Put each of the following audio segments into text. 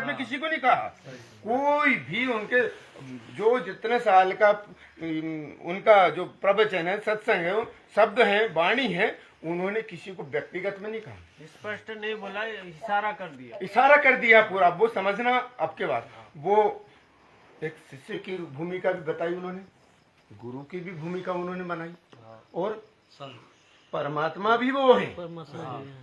में किसी को नहीं कहा। कोई भी उनके जो जितने साल का उनका जो प्रवचन है, सत्संग है, शब्द है, वाणी है, उन्होंने किसी को व्यक्तिगत में नहीं कहा, स्पष्ट नहीं बोला, इशारा कर दिया। इशारा कर दिया पूरा। वो समझना आपके बात। वो एक शिष्य की भूमिका भी बताई उन्होंने, गुरु की भी भूमिका उन्होंने बनाई, और परमात्मा भी वो है।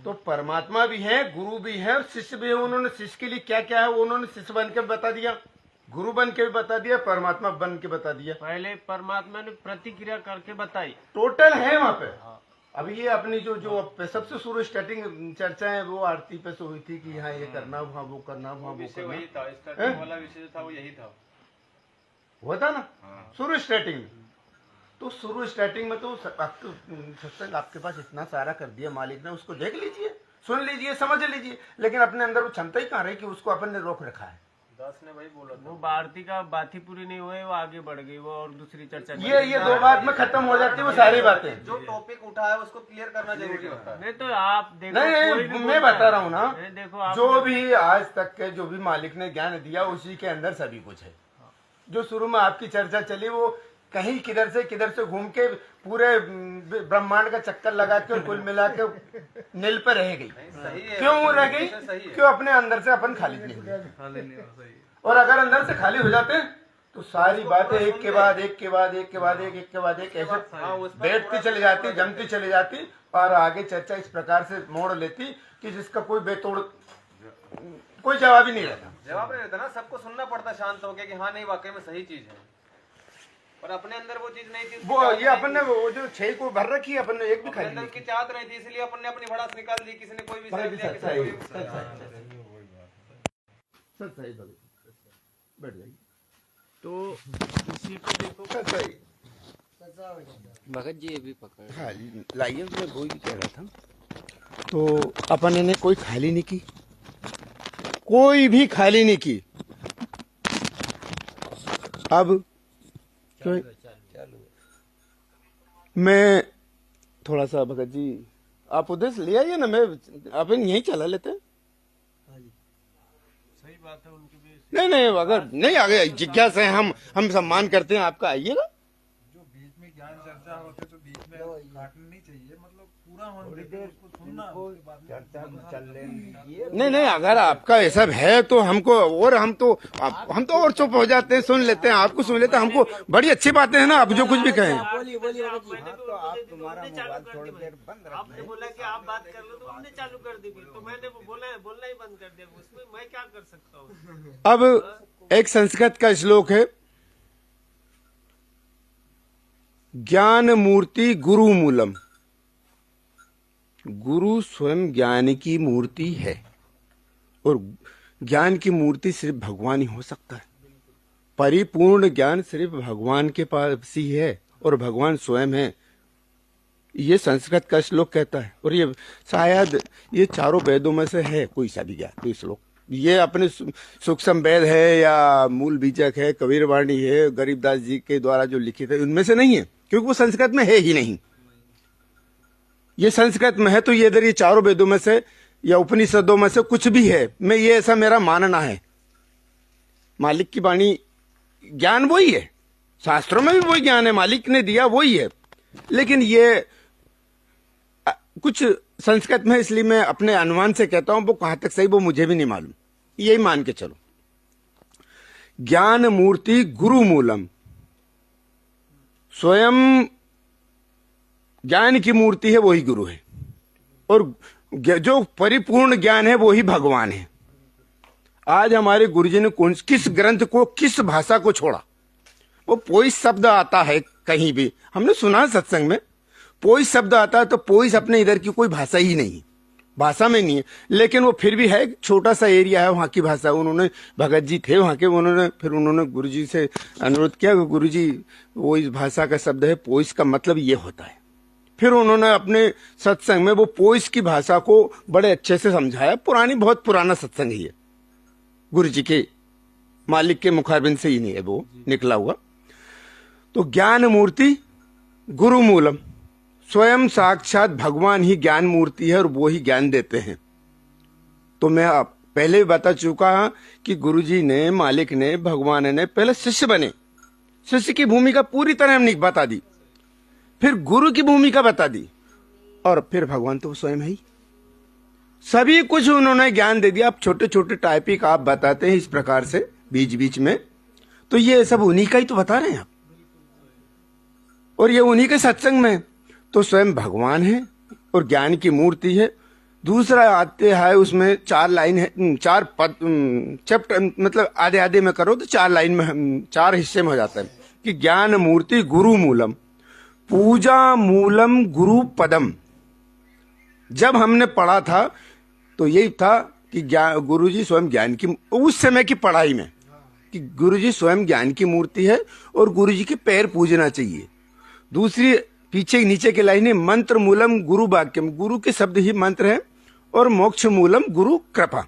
तो परमात्मा भी है, गुरु भी है और शिष्य भी है। उन्होंने शिष्य के लिए क्या क्या है वो उन्होंने शिष्य बन के बता दिया, गुरु बन के भी बता दिया, परमात्मा बन के बता दिया। पहले परमात्मा ने प्रतिक्रिया करके बताई, टोटल है वहाँ पे। अब ये अपनी जो सबसे शुरू स्टार्टिंग चर्चा है वो आरती पे से हुई थी कि यहाँ ये करना, वहाँ वो करना, वहाँ वो करना। वही था, स्टार्टिंग वाला विषय था वो, यही था, हुआ था ना शुरू स्टार्टिंग में। तो शुरू स्टार्टिंग में तो सत्संग आपके पास इतना सारा कर दिया मालिक ने, उसको देख लीजिए, सुन लीजिए, समझ लीजिए, लेकिन अपने अंदर वो क्षमता ही कहाँ रही कि उसको अपन ने रोक रखा है। दास ने भाई बोला था, वो भारती का बात ही पूरी नहीं हुई, वो आगे बढ़ गई, वो और दूसरी चर्चा। ये दो बात में खत्म हो जाती है वो सारी बातें। जो टॉपिक उठा है उसको क्लियर करना जरूरी होता है। नहीं तो आप देखो, नहीं, मैं बता रहा हूँ ना, देखो जो भी आज तक के जो भी मालिक ने ज्ञान दिया उसी के अंदर सभी कुछ है। जो शुरू में आपकी चर्चा चली वो कहीं किधर से घूम के पूरे ब्रह्मांड का चक्कर लगा के कुल मिला के नील पे रह गई। क्यों रह गई? क्यों? अपने अंदर से अपन खाली नहीं हुए। और अगर अंदर से खाली हो जाते तो सारी बातें एक के बाद एक के बाद एक के बाद एक के बाद एक ऐसे बैठती चली जाती, जमती चली जाती, और आगे चर्चा इस प्रकार से मोड़ लेती कि जिसका कोई बेतोड़ कोई जवाब ही नहीं रहता। जवाब नहीं रहता ना, सबको सुनना पड़ता शांत होकर कि हाँ नहीं वाकई में सही चीज है, और अपने अंदर वो चीज नहीं थी। वो ये अपन ने वो जो 6 को भर रखी है, अपन ने एक भी खाई अंदर की चाहत नहीं थी, इसलिए अपन ने अपनी भड़ास निकाल दी। किसी ने कोई विषय लिया, किसी ने कोई बैठ जाइए। तो इसी को देखो, भगत जी अभी पकड़ हाँ लाइए, मैं वही कह रहा था। तो अपन ने कोई खाली नहीं की, कोई भी खाली नहीं की। अब तो मैं थोड़ा सा, भगत जी आप उधर से ले आइए ना, मैं अपन यहीं चला लेते हैं। सही बात है उनकी भी। नहीं, अगर नहीं आ गए जिज्ञासा है, हम सम्मान करते हैं आपका, आइएगा। जो बीच में ज्ञान चर्चा होते तो बीच में काटना नहीं चाहिए, मतलब पूरा होने देते, उसको सुनना, उसके बाद में नहीं, अगर आपका ऐसा है तो हमको, और हम तो और चुप हो जाते हैं, सुन लेते हैं, आपको सुन लेते हैं, हमको बड़ी अच्छी बातें हैं ना, आप जो कुछ भी कहें। आपने बोला कि आप बात कर लो तो हमने चालू कर दी, तो मैंने बोलना ही बंद कर दिया, उसमें मैं क्या कर सकता हूँ। अब एक संस्कृत का श्लोक है, ज्ञान मूर्ति गुरु मूलम। गुरु स्वयं ज्ञान की मूर्ति है, और ज्ञान की मूर्ति सिर्फ भगवान ही हो सकता है। परिपूर्ण ज्ञान सिर्फ भगवान के पास ही है, और भगवान स्वयं है। ये संस्कृत का श्लोक कहता है, और ये शायद ये चारों वेदों में से है कोई सा भी ज्ञान, कोई श्लोक। ये अपने सूक्ष्म वेद है या मूल बीजक है, कबीरवाणी है, गरीबदास जी के द्वारा जो लिखित है, उनमें से नहीं है, क्योंकि वो संस्कृत में है ही नहीं। ये संस्कृत में है तो ये इधर ये चारों वेदों में से या उपनिषदों में से कुछ भी है। मैं ये ऐसा मेरा मानना है। मालिक की वाणी ज्ञान वही है, शास्त्रों में भी वही ज्ञान है, मालिक ने दिया वही है, लेकिन ये कुछ संस्कृत में, इसलिए मैं अपने अनुमान से कहता हूं, वो कहां तक सही वो मुझे भी नहीं मालूम, यही मान के चलो। ज्ञान मूर्ति गुरु मूलम, स्वयं ज्ञान की मूर्ति है वही गुरु है, और जो परिपूर्ण ज्ञान है वही भगवान है। आज हमारे गुरुजी ने किस ग्रंथ को, किस भाषा को छोड़ा? वो पोइस शब्द आता है कहीं भी, हमने सुना सत्संग में, पोइस शब्द आता है, तो पोइस अपने इधर की कोई भाषा ही नहीं, भाषा में नहीं है, लेकिन वो फिर भी है, छोटा सा एरिया है वहाँ की भाषा। उन्होंने, भगत जी थे वहाँ के, उन्होंने गुरुजी से अनुरोध किया कि गुरुजी वो इस भाषा का शब्द है, पोइस का मतलब ये होता है। फिर उन्होंने अपने सत्संग में वो पोइस की भाषा को बड़े अच्छे से समझाया। पुरानी, बहुत पुराना सत्संग है ये, गुरुजी के मालिक के मुखारबिंद से ही नहीं है वो निकला हुआ। तो ज्ञान मूर्ति गुरु मूलम, स्वयं साक्षात भगवान ही ज्ञान मूर्ति है और वो ही ज्ञान देते हैं। तो मैं पहले भी बता चुका कि गुरुजी ने, मालिक ने, भगवान ने पहले शिष्य बने, शिष्य की भूमिका पूरी तरह हमने बता दी, फिर गुरु की भूमिका बता दी, और फिर भगवान तो स्वयं है ही। सभी कुछ उन्होंने ज्ञान दे दिया। अब छोटे छोटे टॉपिक आप बताते हैं इस प्रकार से बीच बीच में, तो ये सब उन्हीं का ही तो बता रहे हैं आप, और ये उन्हीं के सत्संग में तो स्वयं भगवान है और ज्ञान की मूर्ति है। दूसरा आते है उसमें 4 लाइन है, 4 पद, चैप्टर मतलब आधे आधे में करो तो 4 लाइन में, 4 हिस्से में हो जाता है कि ज्ञान मूर्ति गुरु मूलम, पूजा मूलम गुरु पदम। जब हमने पढ़ा था तो यही था कि गुरुजी स्वयं ज्ञान की, उस समय की पढ़ाई में कि गुरुजी स्वयं ज्ञान की मूर्ति है और गुरुजी के पैर पूजना चाहिए। दूसरी पीछे नीचे की लाइन है मंत्र मूलम गुरु वाक्यम, गुरु के शब्द ही मंत्र है, और मोक्ष मूलम गुरु कृपा,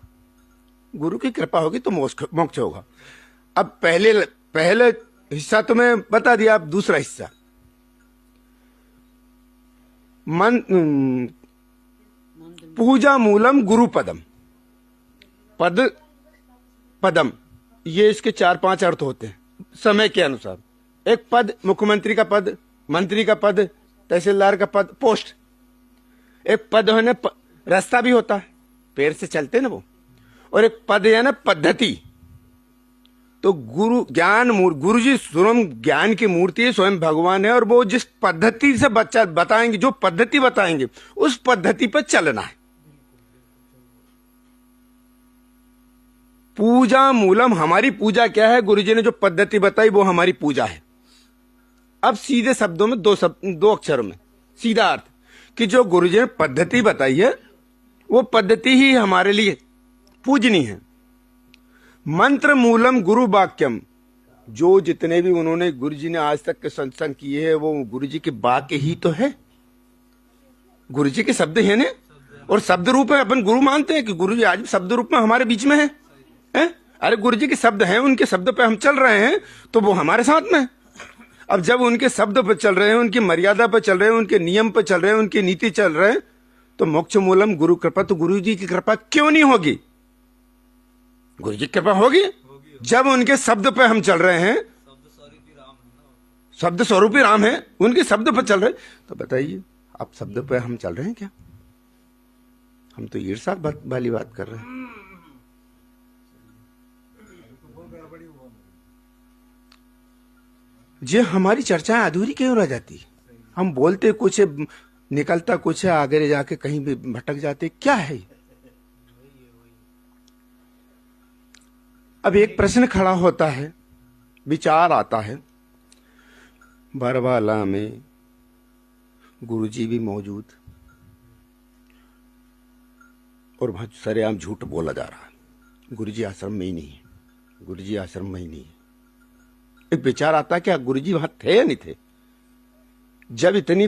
गुरु की कृपा होगी तो मोक्ष होगा। अब पहले हिस्सा तो मैं बता दिया, अब दूसरा हिस्सा पूजा मूलम गुरु पदम, पदम ये इसके 4-5 अर्थ होते हैं समय के अनुसार। एक पद मुख्यमंत्री का पद, मंत्री का पद, तहसीलदार का पद, पोस्ट। एक पद है ना रास्ता भी होता है, पैर से चलते ना वो, और एक पद है ना पद्धति। तो गुरु जी स्वयं ज्ञान की मूर्ति है, स्वयं भगवान है, और वो जिस पद्धति से बच्चा बताएंगे, जो पद्धति बताएंगे उस पद्धति पर चलना है। पूजा मूलम, हमारी पूजा क्या है, गुरुजी ने जो पद्धति बताई वो हमारी पूजा है। अब सीधे शब्दों में 2 अक्षरों में सीधा अर्थ कि जो गुरुजी ने पद्धति बताई है वो पद्धति ही हमारे लिए पूजनी है। मंत्र मूलम गुरु वाक्यम, जो जितने भी उन्होंने गुरुजी ने आज तक के सत्संग किए हैं वो गुरुजी के वाक्य ही तो है, गुरुजी के शब्द है ना, और शब्द रूप है। अपन गुरु मानते हैं कि गुरुजी आज भी शब्द रूप में हमारे बीच में है? अरे गुरुजी के शब्द हैं, उनके शब्द पे हम चल रहे हैं तो वो हमारे साथ में है। अब जब उनके शब्द पर चल रहे हैं, उनकी मर्यादा पर चल रहे हैं, उनके नियम पर चल रहे हैं, उनकी नीति चल रहे हैं, तो मोक्ष मूलम गुरु कृपा, तो गुरु जी की कृपा क्यों नहीं होगी? गुरु जी की कृपा होगी जब उनके शब्द पे हम चल रहे हैं। शब्द स्वरूपी राम है, उनके शब्द पर चल रहे। तो बताइए आप शब्द पे हम चल रहे हैं क्या? हम तो ईर्षा वाली बात कर रहे हैं। जे हमारी चर्चाएं अधूरी क्यों रह जाती? हम बोलते कुछ है, निकलता कुछ है, आगे जाके कहीं भी भटक जाते, क्या है? अब एक प्रश्न खड़ा होता है, विचार आता है, बरवाला में गुरुजी भी मौजूद और वहां सरेआम झूठ बोला जा रहा है, गुरुजी आश्रम में ही नहीं है, गुरुजी आश्रम में ही नहीं है। एक विचार आता क्या गुरुजी वहां थे या नहीं थे? जब इतनी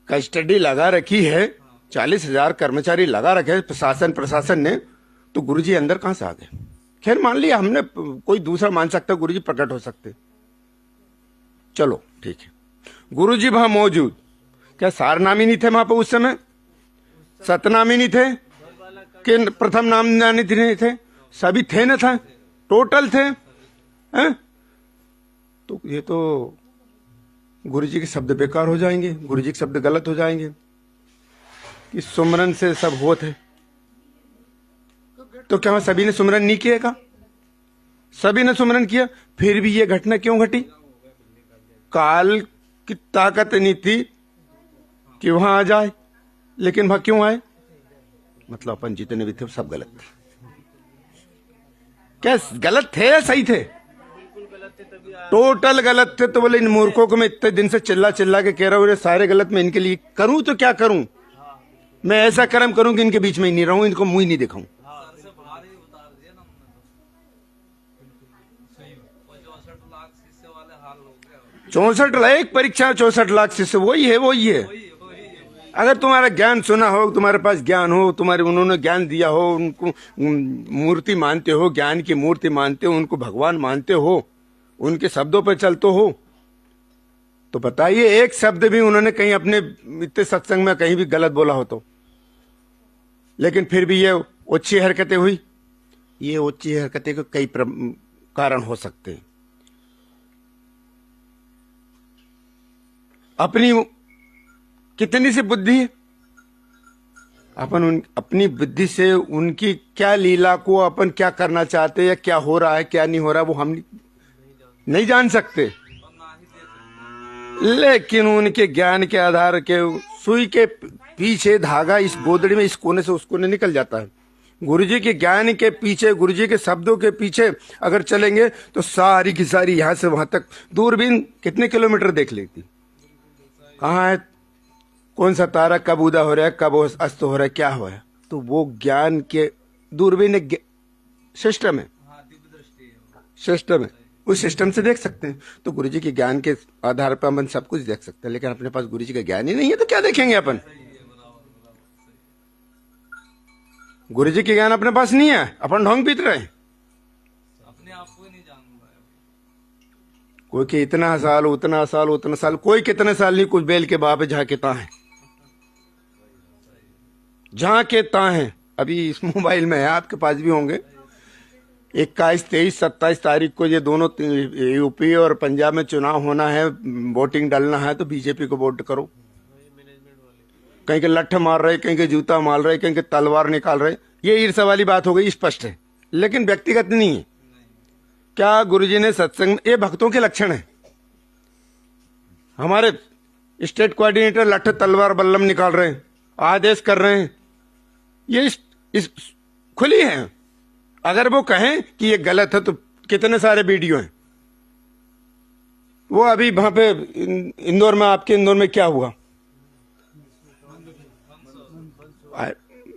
कस्टडी लगा रखी है, 40,000 कर्मचारी लगा रखे प्रशासन ने, तो गुरुजी अंदर कहां से आ गए? खैर मान लिया हमने, कोई दूसरा मान सकता, गुरुजी प्रकट हो सकते, चलो ठीक है। गुरुजी वहां मौजूद, क्या सारनामी नहीं थे वहां पर उस समय? सतनामी नहीं थे कि प्रथम नाम नहीं थे? सभी थे ना, था टोटल थे हैं? तो ये तो गुरुजी के शब्द बेकार हो जाएंगे, गुरुजी के शब्द गलत हो जाएंगे कि सुमरन से सब होत है। तो क्या सभी ने सुमरन नहीं किया? का सभी ने सुमरन किया, फिर भी ये घटना क्यों घटी? काल की ताकत नहीं थी कि वहां आ जाए, लेकिन वहां क्यों आए? मतलब अपन जितने भी थे सब गलत थे। क्या गलत थे या सही थे? टोटल गलत थे। तो बोले इन मूर्खों को मैं इतने दिन से चिल्ला के कह रहा हूँ सारे गलत, मैं इनके लिए करूं तो क्या करूं? मैं ऐसा कर्म करूं कि इनके बीच में ही नहीं रहूं, इनको मुंह ही नहीं दिखाऊं। 64 लाख एक परीक्षा, 64 लाख शिष्य, वही है। अगर तुम्हारा ज्ञान सुना हो, तुम्हारे पास ज्ञान हो, तुम्हारे उन्होंने ज्ञान दिया हो, उनको मूर्ति मानते हो, ज्ञान की मूर्ति मानते हो, उनको भगवान मानते हो, उनके शब्दों पर चलते हो, तो बताइए एक शब्द भी उन्होंने कहीं अपने इतने सत्संग में कहीं भी गलत बोला हो तो? लेकिन फिर भी ये अच्छी हरकतें हुई, ये उच्च हरकतें के कई कारण हो सकते हैं। अपनी कितनी सी बुद्धि है, अपन अपनी बुद्धि से उनकी क्या लीला को अपन क्या करना चाहते हैं या क्या हो रहा है क्या नहीं हो रहा है वो हम नहीं जान सकते, लेकिन उनके ज्ञान के आधार के सुई के पीछे धागा इस गोदड़ी में इस कोने से उस कोने निकल जाता है। गुरुजी के ज्ञान के पीछे, गुरुजी के शब्दों के पीछे अगर चलेंगे तो सारी की सारी यहां से वहां तक दूरबीन कितने किलोमीटर देख लेती, कहाँ है, कौन सा तारा कब उदा हो रहा है, कब अस्त हो रहा है, क्या हो रहा है। तो वो ज्ञान के दूरबीन एक सिस्टम है, सिस्टम है, उस सिस्टम से देख सकते हैं। तो गुरुजी के ज्ञान के आधार पर अपन सब कुछ देख सकते हैं, लेकिन अपने पास गुरुजी का ज्ञान ही नहीं है तो क्या देखेंगे अपन। गुरुजी के ज्ञान अपने पास नहीं है, अपन ढोंग पीट रहे हैं। अपने आप को ही नहीं जान रहा है। कोई के इतना साल उतना साल उतना साल, कोई कितने साल नहीं, कुछ बेल के बाप जहाँ के ता है, जहाँ के ता है। अभी इस मोबाइल में है, आपके पास भी होंगे। 21, 23, 27 तारीख को ये दोनों यूपी और पंजाब में चुनाव होना है, वोटिंग डालना है, तो बीजेपी को वोट करो। कहीं के लठ मार रहे, कहीं के जूता मार रहे, कहीं के तलवार निकाल रहे, ये ईर्ष्या वाली बात हो गई, स्पष्ट है, लेकिन व्यक्तिगत नहीं है। क्या गुरुजी ने सत्संग, ये भक्तों के लक्षण है। हमारे स्टेट कोऑर्डिनेटर लठ तलवार बल्लम निकाल रहे हैं, आदेश कर रहे हैं, ये इस खुली है। अगर वो कहें कि ये गलत है तो कितने सारे वीडियो हैं। वो अभी वहां पे इंदौर में, आपके इंदौर में क्या हुआ,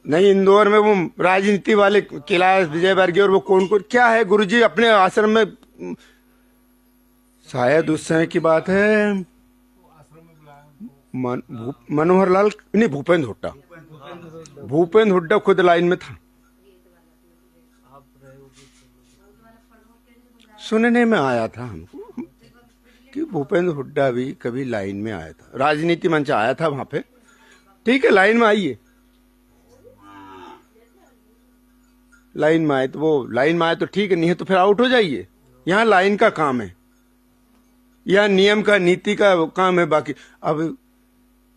नहीं इंदौर में वो राजनीति वाले कैलाश विजयवर्गीय और वो कौन कौन क्या है, गुरुजी अपने आश्रम में, शायद उस समय की बात है, मनोहर लाल नहीं, भूपेंद्र हुड्डा, भूपेंद्र हुड्डा खुद लाइन में था। सुनने में आया था हमको कि भूपेंद्र हुड्डा भी कभी लाइन में आया था, राजनीति मंच आया था वहां पे। ठीक है, लाइन में आइए, लाइन में आए तो वो लाइन में आए तो ठीक है, नहीं है तो फिर आउट हो जाइए। यहाँ लाइन का काम है, यहाँ नियम का, नीति का काम है। बाकी अब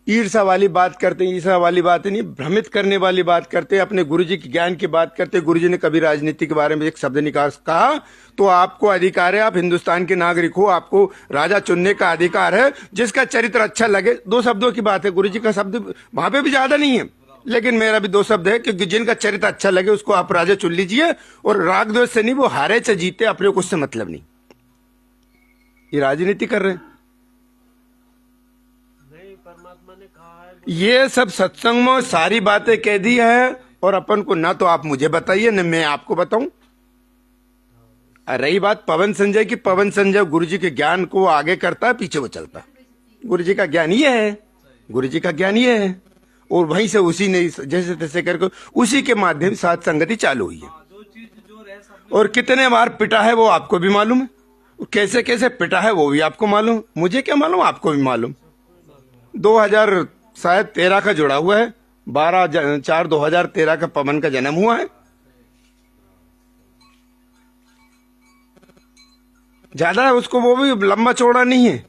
ईर्षा वाली बात करते हैं, ईर्षा वाली बात नहीं, भ्रमित करने वाली बात करते हैं, अपने गुरुजी के ज्ञान की बात करते हैं। गुरुजी ने कभी राजनीति के बारे में एक शब्द निकाल कहा तो आपको अधिकार है, आप हिंदुस्तान के नागरिक हो, आपको राजा चुनने का अधिकार है, जिसका चरित्र अच्छा लगे। 2 शब्दों की बात है, गुरुजी का शब्द वहां पे भी ज्यादा नहीं है, लेकिन मेरा भी 2 शब्द है कि जिनका चरित्र अच्छा लगे उसको आप राजा चुन लीजिए, और राग द्वेष से नहीं, वो हारे चाहे जीते, अपने को उससे मतलब नहीं। ये राजनीति कर रहे हैं। परमात्मा ने कहा है, ये सब सत्संग में सारी बातें कह दी है, और अपन को ना तो आप मुझे बताइए न मैं आपको बताऊं। रही बात पवन संजय की, पवन संजय गुरुजी के ज्ञान को आगे करता है, पीछे वो चलता। गुरुजी का ज्ञान ये है, गुरुजी का ज्ञान ये है, और वहीं से उसी ने जैसे तैसे करके उसी के माध्यम से साथ संगति चालू हुई है। जो चीज जो रह सब और कितने बार पिटा है वो आपको भी मालूम है, कैसे कैसे पिटा है वो भी आपको मालूम, मुझे क्या मालूम, आपको भी मालूम। 2013 का जुड़ा हुआ है, 12/4/2013 का पवन का जन्म हुआ है। ज्यादा है उसको, वो भी लंबा चौड़ा नहीं है।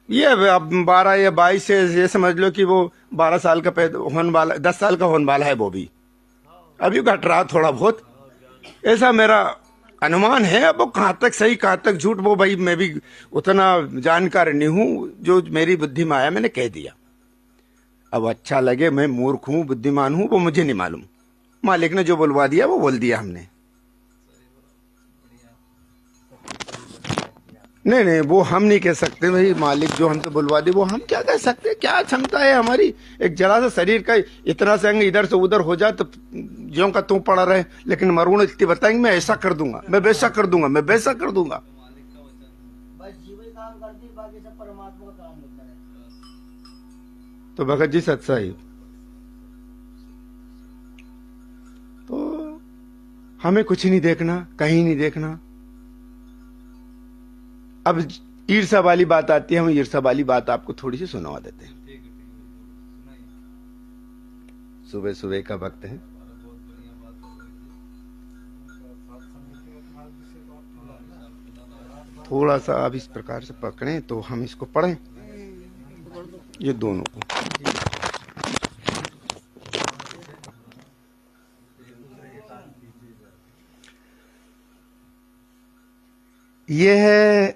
ये अब 12 या 22 से ये समझ लो कि वो 12 साल का होने वाला, 10 साल का होने वाला है वो भी, अभी घट रहा थोड़ा बहुत, ऐसा मेरा अनुमान है। अब वो कहाँ तक सही कहाँ तक झूठ, वो भाई मैं भी उतना जानकार नहीं हूं, जो मेरी बुद्धि में आया मैंने कह दिया। अब अच्छा लगे मैं मूर्ख हूं बुद्धिमान हूं वो मुझे नहीं मालूम, मालिक ने जो बुलवा दिया वो बोल दिया हमने। नहीं नहीं, वो हम नहीं कह सकते भाई, मालिक जो हमसे बुलवा दे वो हम क्या कह सकते, क्या क्षमता है हमारी। एक जरा सा शरीर का इतना से अंग इधर से उधर हो जाए तो ज्यों का त्यों पड़ा रहे, लेकिन मरुण इतनी बताएंगे मैं ऐसा कर दूंगा, मैं वैसा कर दूंगा, मैं वैसा कर दूंगा। बस जीवन काम करती है, बाकी सब परमात्मा का काम होता है। तो भगत जी सच्चाई, तो हमें कुछ नहीं देखना, कहीं नहीं देखना। अब ईर्षा वाली बात आती है, हम ईर्षा वाली बात आपको थोड़ी सी सुनवा देते हैं। ठीक है सुनाइए। सुबह सुबह का वक्त है, बहुत बढ़िया बात हो रही थी। थोड़ा सा आप इस प्रकार से पकड़ें तो हम इसको पढ़ें, ये दोनों को। ये है,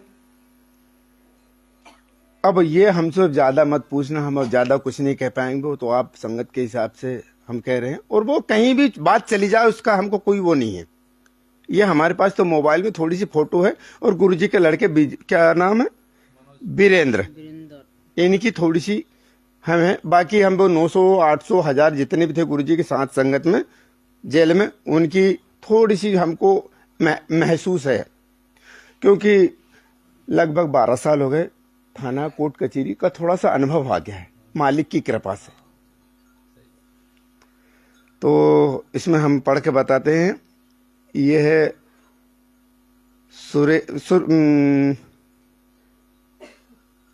अब ये हमसे ज्यादा मत पूछना, हम और ज्यादा कुछ नहीं कह पाएंगे, वो तो आप संगत के हिसाब से हम कह रहे हैं, और वो कहीं भी बात चली जाए उसका हमको कोई वो नहीं है। ये हमारे पास तो मोबाइल में थोड़ी सी फोटो है, और गुरुजी के लड़के क्या नाम है, वीरेंद्र, इनकी थोड़ी सी हमें, बाकी हम वो 900 800 1000 जितने भी थे गुरुजी के साथ संगत में जेल में, उनकी थोड़ी सी हमको महसूस है, क्योंकि लगभग 12 साल हो गए, थाना कोर्ट कचहरी का थोड़ा सा अनुभव आ गया है मालिक की कृपा से। तो इसमें हम पढ़ के बताते हैं। ये है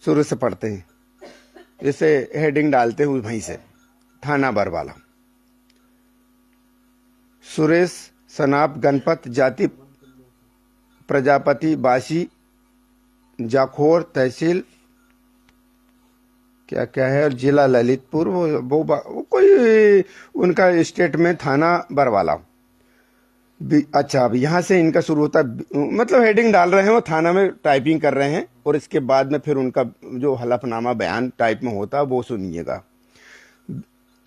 शुरू से पढ़ते हैं, जैसे हेडिंग डालते हुए वहीं से। थाना बरवाला, सुरेश सनाप गणपत, जाति प्रजापति, बासी, जाखोर, तहसील क्या क्या है, और जिला ललितपुर, वो कोई उनका स्टेट में थाना बरवाला। अच्छा, अब यहाँ से इनका शुरू होता है, मतलब हेडिंग डाल रहे हैं, वो थाना में टाइपिंग कर रहे हैं, और इसके बाद में फिर उनका जो हलफनामा बयान टाइप में होता है वो सुनिएगा।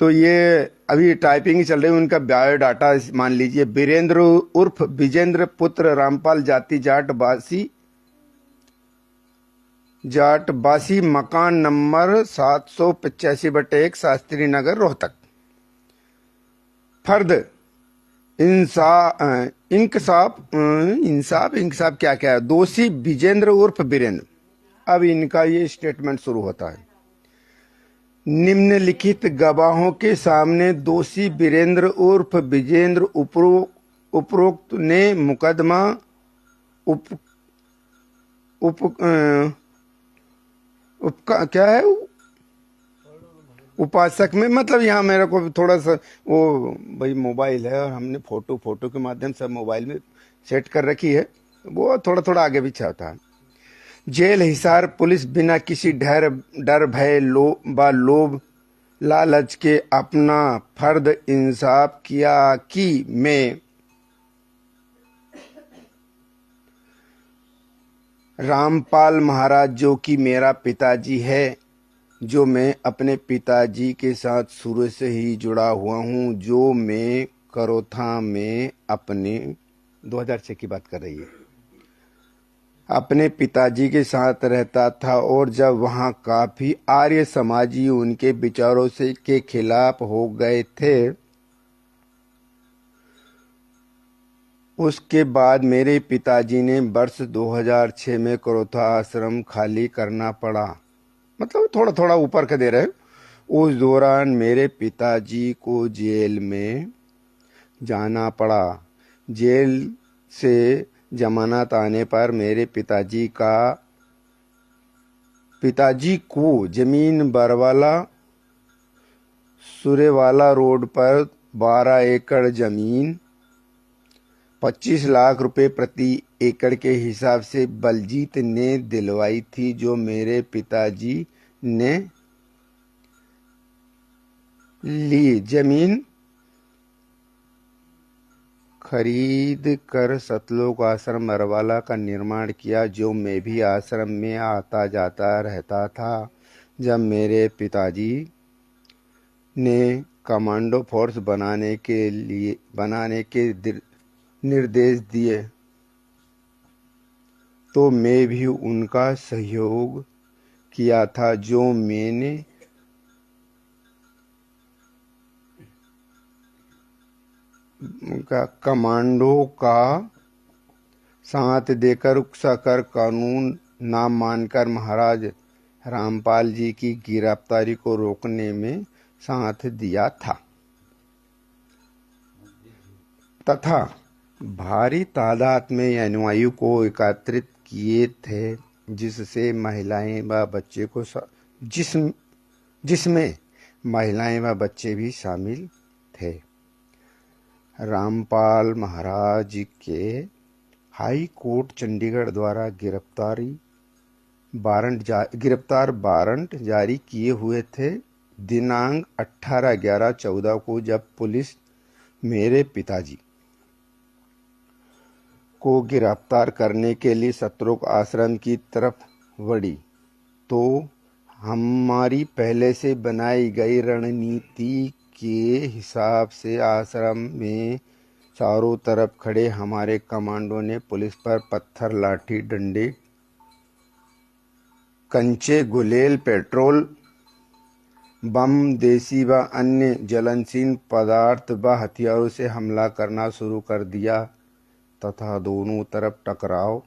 तो ये अभी टाइपिंग ही चल रही है, उनका बायोडाटा मान लीजिए। वीरेंद्र उर्फ विजेंद्र, पुत्र रामपाल, जाति जाट बासी, मकान नंबर 785/1, शास्त्री नगर, रोहतक। फर्द इंसाफ क्या क्या है। दोषी विजेंद्र उर्फ वीरेंद्र। अब इनका ये स्टेटमेंट शुरू होता है। निम्नलिखित गवाहों के सामने दोषी वीरेंद्र उर्फ विजेंद्र उपरोक्त ने मुकदमा क्या है उपासक में, मतलब यहाँ मेरे को थोड़ा सा वो भाई मोबाइल है, और हमने फोटो के माध्यम से मोबाइल में सेट कर रखी है, वो थोड़ा थोड़ा आगे भी चाहता है। जेल हिसार पुलिस बिना किसी डर भय लोभ लालच के अपना फर्द इंसाफ किया कि मैं रामपाल महाराज, जो कि मेरा पिताजी है, जो मैं अपने पिताजी के साथ शुरू से ही जुड़ा हुआ हूँ, जो मैं करोथा में अपने 2006 की बात कर रही है, अपने पिताजी के साथ रहता था, और जब वहाँ काफी आर्य समाजी उनके विचारों से के खिलाफ हो गए थे, उसके बाद मेरे पिताजी ने वर्ष 2006 में करोथा आश्रम खाली करना पड़ा। मतलब थोड़ा थोड़ा ऊपर के दे रहे। उस दौरान मेरे पिताजी को जेल में जाना पड़ा। जेल से जमानत आने पर मेरे पिताजी को जमीन बरवाला सुरेवाला रोड पर 12 एकड़ जमीन 25 लाख रुपए प्रति एकड़ के हिसाब से बलजीत ने दिलवाई थी, जो मेरे पिताजी ने ली। जमीन खरीद कर सतलोक आश्रम बरवाला का निर्माण किया, जो मैं भी आश्रम में आता जाता रहता था। जब मेरे पिताजी ने कमांडो फोर्स बनाने के निर्देश दिए, तो मैं भी उनका सहयोग किया था, जो मैंने उनका कमांडो का साथ देकर उकसाकर कानून ना मानकर महाराज रामपाल जी की गिरफ्तारी को रोकने में साथ दिया था, तथा भारी तादाद में अनुयायियों को एकत्रित किए थे, जिससे महिलाएं व बच्चे को जिसमें महिलाएं व बच्चे भी शामिल थे। रामपाल महाराज के हाई कोर्ट चंडीगढ़ द्वारा गिरफ्तार वारंट जारी किए हुए थे। दिनांक 18/11/14 को जब पुलिस मेरे पिताजी को गिरफ्तार करने के लिए सत्रोक आश्रम की तरफ बढ़ी तो हमारी पहले से बनाई गई रणनीति के हिसाब से आश्रम में चारों तरफ खड़े हमारे कमांडो ने पुलिस पर पत्थर, लाठी, डंडे, कंचे, गुलेल, पेट्रोल बम, देसी व अन्य ज्वलनशील पदार्थ व हथियारों से हमला करना शुरू कर दिया तथा दोनों तरफ टकराव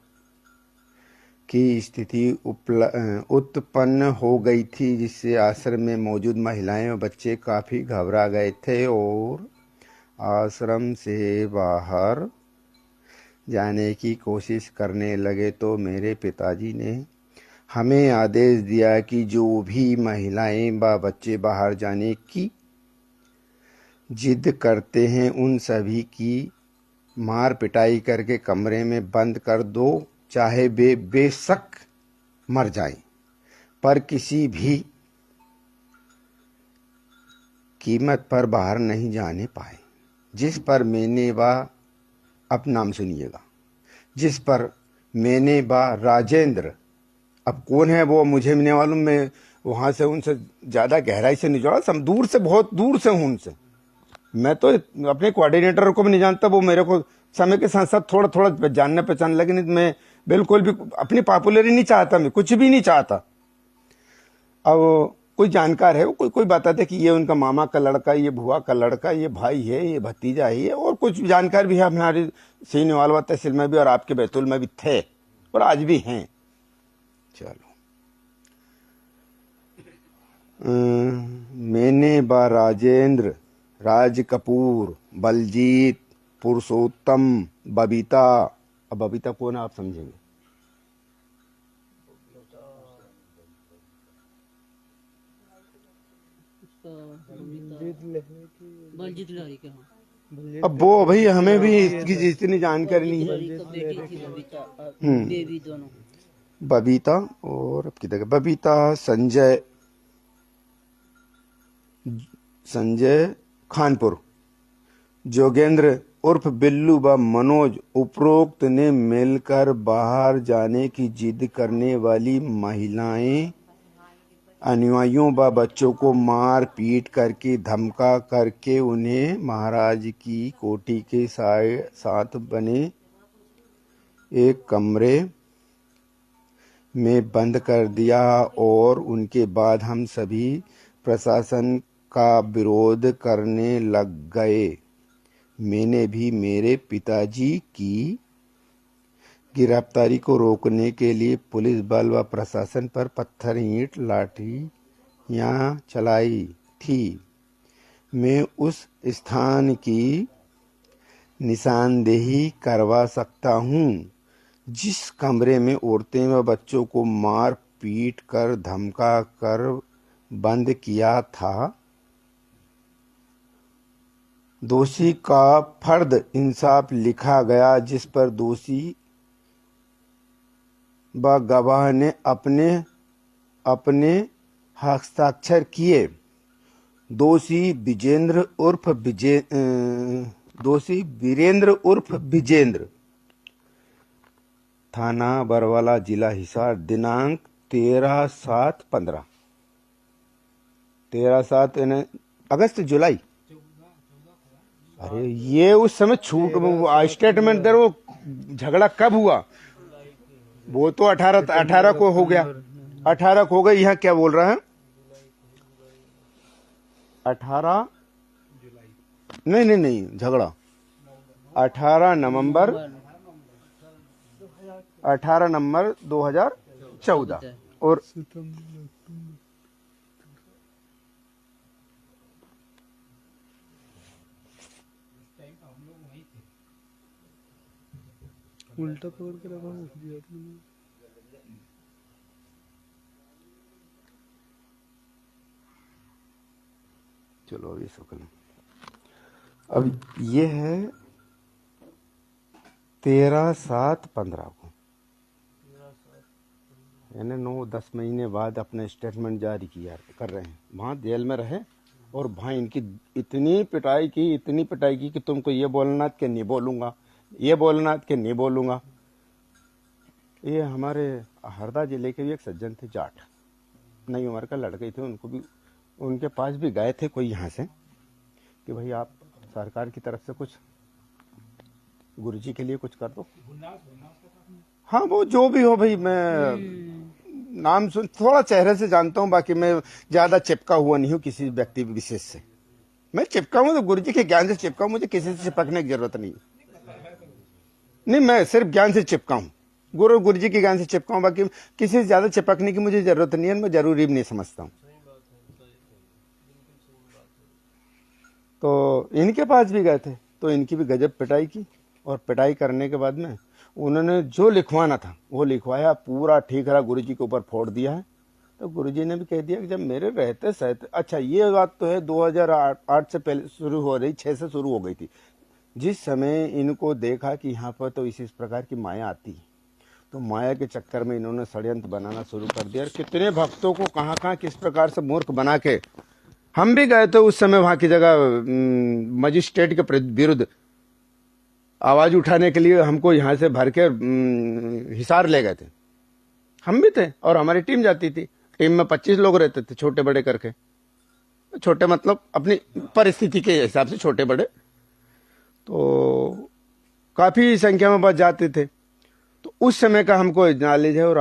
की स्थिति उत्पन्न हो गई थी, जिससे आश्रम में मौजूद महिलाएं व बच्चे काफी घबरा गए थे और आश्रम से बाहर जाने की कोशिश करने लगे। तो मेरे पिताजी ने हमें आदेश दिया कि जो भी महिलाएं व बच्चे बाहर जाने की जिद करते हैं उन सभी की मार पिटाई करके कमरे में बंद कर दो, चाहे वे बेशक मर जाएं, पर किसी भी कीमत पर बाहर नहीं जाने पाए। जिस पर मैंने व अब नाम सुनिएगा, जिस पर मैंने व राजेंद्र, अब कौन है वो मुझे नहीं मालूम, मैं वहां से उनसे ज्यादा गहराई से नहीं जुड़ा, दूर से, बहुत दूर से हूं उनसे। मैं तो अपने कोऑर्डिनेटर को भी नहीं जानता, वो मेरे को समय के साथ साथ थोड़ा थोड़ा जानने पहचान लगे, नहीं मैं बिल्कुल भी अपनी पॉपुलरिटी नहीं चाहता, मैं कुछ भी नहीं चाहता। अब कोई जानकार है, कोई बताते कि ये उनका मामा का लड़का, ये बुआ का लड़का, ये भाई है, ये भतीजा ही है, और कुछ जानकार भी है हमारे सीनीवालवा तहसील में भी और आपके बैतूल में भी थे और आज भी हैं। चलो, मैंने व राजेंद्र, राज कपूर, बलजीत, पुरुषोत्तम, बबीता, अब बबीता कौन है आप समझेंगे, बलजीत लहरी के। हाँ, अब वो भाई हमें भी इसकी इतनी जानकारी नहीं है। बेटी थी बबीता, बेबी दोनों। बबीता और अब किधर बबीता, संजय खानपुर, जोगेंद्र उर्फ बिल्लू व मनोज उपरोक्त ने मिलकर बाहर जाने की जिद करने वाली महिलाएं, अनुयायियों व बच्चों को मार पीट करके, धमका करके उन्हें महाराज की कोठी के साथ बने एक कमरे में बंद कर दिया और उनके बाद हम सभी प्रशासन का विरोध करने लग गए। मैंने भी मेरे पिताजी की गिरफ्तारी को रोकने के लिए पुलिस बल व प्रशासन पर पत्थर, ईंट, लाठियां चलाई थी। मैं उस स्थान की निशानदेही करवा सकता हूं जिस कमरे में औरतें व बच्चों को मार पीट कर, धमका कर बंद किया था। दोषी का फर्द इंसाफ लिखा गया, जिस पर दोषी व गवाह ने अपने हस्ताक्षर किए। दोषी वीरेंद्र उर्फ विजेंद्र, थाना बरवाला, जिला हिसार, दिनांक 13/7/15, 13/7 अगस्त जुलाई। अरे ये उस समय छूट स्टेटमेंट दर, वो झगड़ा कब हुआ, वो तो 18 को हो गया, 18 को हो गया। यहाँ क्या बोल रहा है, 18 नहीं झगड़ा 18 नवंबर 2014 और उल्टा पकड़ के रखा हूँ दिया तुमने। चलो अभी शुक्ल, अब ये है 13/7/15 को, यानी 9-10 महीने बाद अपने स्टेटमेंट जारी किया कर रहे हैं। वहाँ जेल में रहे और वहाँ इनकी इतनी पिटाई की कि तुमको ये बोलना कि नहीं बोलूँगा, ये बोलना कि नहीं बोलूँगा। ये हमारे हरदा जिले के भी एक सज्जन थे, जाट, नई उम्र का लड़के थे, उनको भी उनके पास भी गए थे कोई यहाँ से कि भाई आप सरकार की तरफ से कुछ गुरुजी के लिए कुछ कर दो। हाँ, वो जो भी हो भाई, मैं नाम सुन थोड़ा चेहरे से जानता हूँ, बाकी मैं ज्यादा चिपका हुआ नहीं हूँ किसी व्यक्ति विशेष से। मैं चिपका हूँ तो गुरुजी के ज्ञान से चिपका हूँ, मुझे किसी से चिपकने की जरूरत नहीं, मैं सिर्फ ज्ञान से चिपका हूँ, गुरुजी के ज्ञान से चिपका हूँ, बाकी किसी से ज्यादा चिपकने की मुझे जरूरत नहीं है, मैं जरूरी भी नहीं समझता हूँ। तो इनके पास भी गए थे तो इनकी भी गजब पिटाई की, और पिटाई करने के बाद में उन्होंने जो लिखवाना था वो लिखवाया, पूरा ठीक रहा, गुरुजी के ऊपर फोड़ दिया है। तो गुरुजी ने भी कह दिया कि जब मेरे रहते सहते, अच्छा ये बात तो है 2008 से पहले शुरू हो रही, 6 से शुरू हो गई थी। जिस समय इनको देखा कि यहाँ पर तो इसी प्रकार की माया आती है, तो माया के चक्कर में इन्होंने षड्यंत्र बनाना शुरू कर दिया, और कितने भक्तों को कहाँ किस प्रकार से मूर्ख बना के। हम भी गए थे उस समय वहां की जगह, मजिस्ट्रेट के विरुद्ध आवाज उठाने के लिए हमको यहाँ से भर के हिसार ले गए थे। हम भी थे और हमारी टीम जाती थी, टीम में 25 लोग रहते थे, छोटे बड़े करके, छोटे मतलब अपनी परिस्थिति के हिसाब से छोटे बड़े, तो काफी संख्या में बच जाते थे। तो उस समय का हमको नॉलेज है, और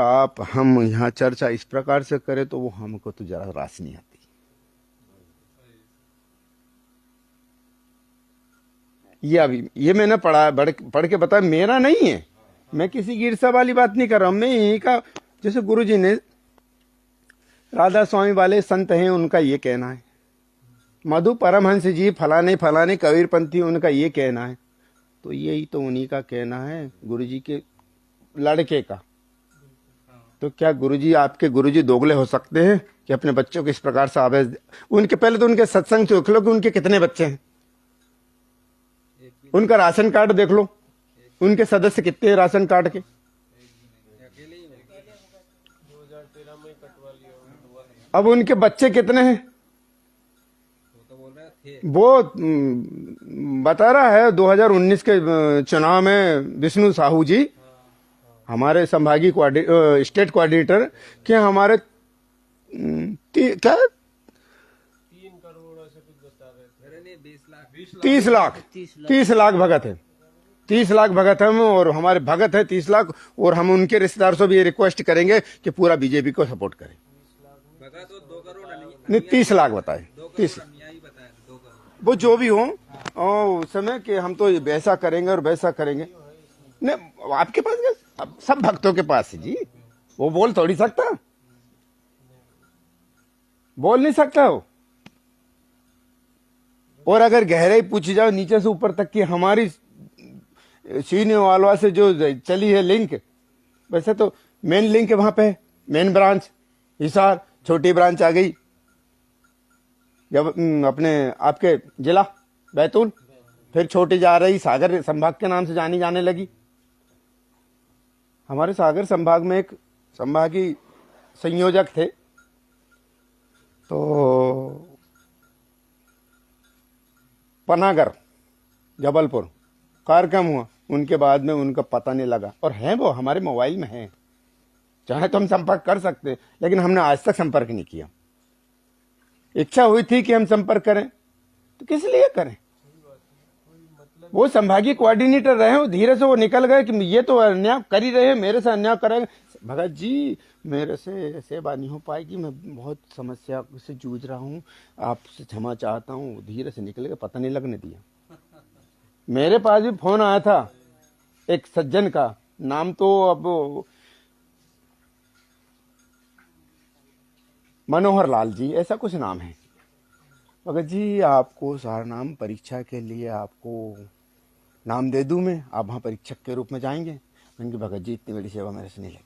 हम यहाँ चर्चा इस प्रकार से करें तो वो हमको तो जरा रास नहीं आती। ये मैंने पढ़ के बताया, मेरा नहीं है, मैं किसी की ईर्ष्या वाली बात नहीं कर रहा हूं, मैं यही का, जैसे गुरुजी ने राधा स्वामी वाले संत हैं उनका ये कहना है, मधु परमहंस जी फलाने फलाने कबीरपंथी उनका ये कहना है, तो यही तो उन्हीं का कहना है, गुरुजी के लड़के का। तो क्या गुरुजी, आपके गुरुजी दोगले हो सकते हैं कि अपने बच्चों को इस प्रकार से आवेश? उनके पहले तो उनके सत्संग से देख लो कि उनके कितने बच्चे हैं, उनका राशन कार्ड देख लो, उनके सदस्य कितने राशन कार्ड के। 2013 में कटवा लिया। अब उनके बच्चे कितने हैं वो बता रहा है। 2019 के चुनाव में विष्णु साहू जी, हमारे संभागीय स्टेट कोऑर्डिनेटर, के हमारे क्या 3 करोड़ ऐसे कुछ बता रहे थे। 30 लाख भगत है, 30 लाख भगत हम, और हमारे भगत है 30 लाख, और हम उनके रिश्तेदार से भी ये रिक्वेस्ट करेंगे कि पूरा बीजेपी को सपोर्ट करें। नहीं 30 लाख बताए, 30 वो जो भी हो, उस समय कि हम तो वैसा करेंगे और वैसा करेंगे। नहीं आपके पास क्या, सब भक्तों के पास है जी, वो बोल थोड़ी सकता, बोल नहीं सकता वो। और अगर गहराई पूछी जाओ नीचे से ऊपर तक की, हमारी सीने वालवा से जो चली है लिंक, वैसे तो मेन लिंक है वहां पे, मेन ब्रांच हिसार, छोटी ब्रांच आ गई जब अपने आपके जिला बैतूल, फिर छोटी जा रही सागर संभाग के नाम से जानी जाने लगी। हमारे सागर संभाग में एक संभागीय संयोजक थे, तो पनागर जबलपुर कार्यक्रम हुआ, उनके बाद में उनका पता नहीं लगा, और है वो हमारे मोबाइल में है, चाहे तो हम संपर्क कर सकते, लेकिन हमने आज तक संपर्क नहीं किया। इच्छा हुई थी कि हम संपर्क करें तो किस लिए करें, वो संभागीय कोऑर्डिनेटर रहे, वो धीरे से वो निकल गए कि ये तो अन्याय कर ही रहे हैं, मेरे से अन्याय करेंगे। भगत जी मेरे से सेवा नहीं हो पाएगी, मैं बहुत समस्या से जूझ रहा हूँ, आपसे क्षमा चाहता हूँ। धीरे से निकल गए, पता नहीं लगने दिया। मेरे पास भी फोन आया था एक सज्जन का, नाम तो अब मनोहर लाल जी ऐसा कुछ नाम है। भगत जी आपको सारा नाम परीक्षा के लिए आपको नाम दे दूं मैं, आप वहाँ परीक्षक के रूप में जाएंगे। मैंने कहा भगत जी इतनी बड़ी सेवा मेरे से नहीं लगी,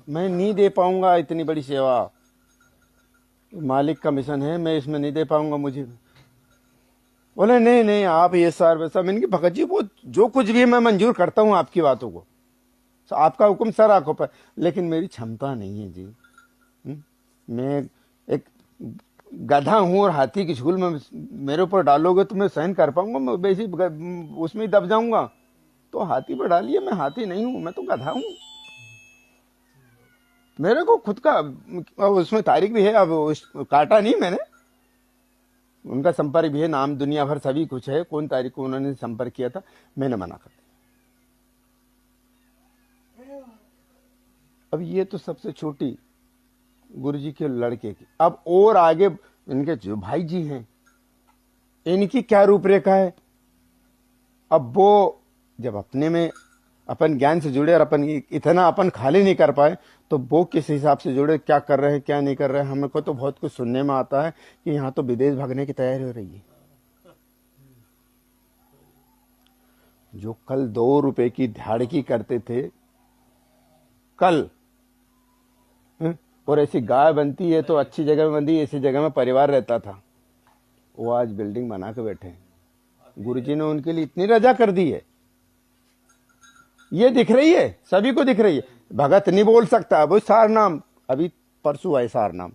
मैं नहीं दे पाऊंगा इतनी बड़ी सेवा, मालिक का मिशन है, मैं इसमें नहीं दे पाऊंगा। मुझे बोले नहीं नहीं आप ये सर वैसा। मैंने कहा भगत जी वो जो कुछ भी है मैं मंजूर करता हूँ आपकी बातों को, तो आपका हुक्म सर आंखों पर, लेकिन मेरी क्षमता नहीं है जी। मैं एक गधा हूँ और हाथी की झूल में मेरे ऊपर डालोगे तो मैं सहन कर पाऊंगा? मैं वैसे उसमें ही दब जाऊंगा। तो हाथी पर डालिए, मैं हाथी नहीं हूं, मैं तो गधा हूं। मेरे को खुद का उसमें तारीख भी है, अब काटा नहीं मैंने, उनका संपर्क भी है, नाम दुनिया भर सभी कुछ है, कौन तारीख को उन्होंने संपर्क किया था, मैंने मना कर दिया। अब ये तो सबसे छोटी गुरुजी के लड़के की। अब और आगे इनके जो भाई जी हैं इनकी क्या रूपरेखा है। अब वो जब अपने में अपन ज्ञान से जुड़े और अपन इतना अपन खाली नहीं कर पाए तो वो किस हिसाब से जुड़े, क्या कर रहे हैं क्या नहीं कर रहे हैं। हमको तो बहुत कुछ सुनने में आता है कि यहाँ तो विदेश भागने की तैयारी हो रही है। जो कल 2 रुपए की ध्याड़की करते थे कल, और ऐसी गाय बनती है तो अच्छी जगह में बनती है, ऐसी जगह में परिवार रहता था, वो आज बिल्डिंग बना के बैठे हैं। गुरुजी ने उनके लिए इतनी रजा कर दी है, ये दिख रही है, सभी को दिख रही है। भगत नहीं बोल सकता, वो सार नाम अभी परसों आए, सार नाम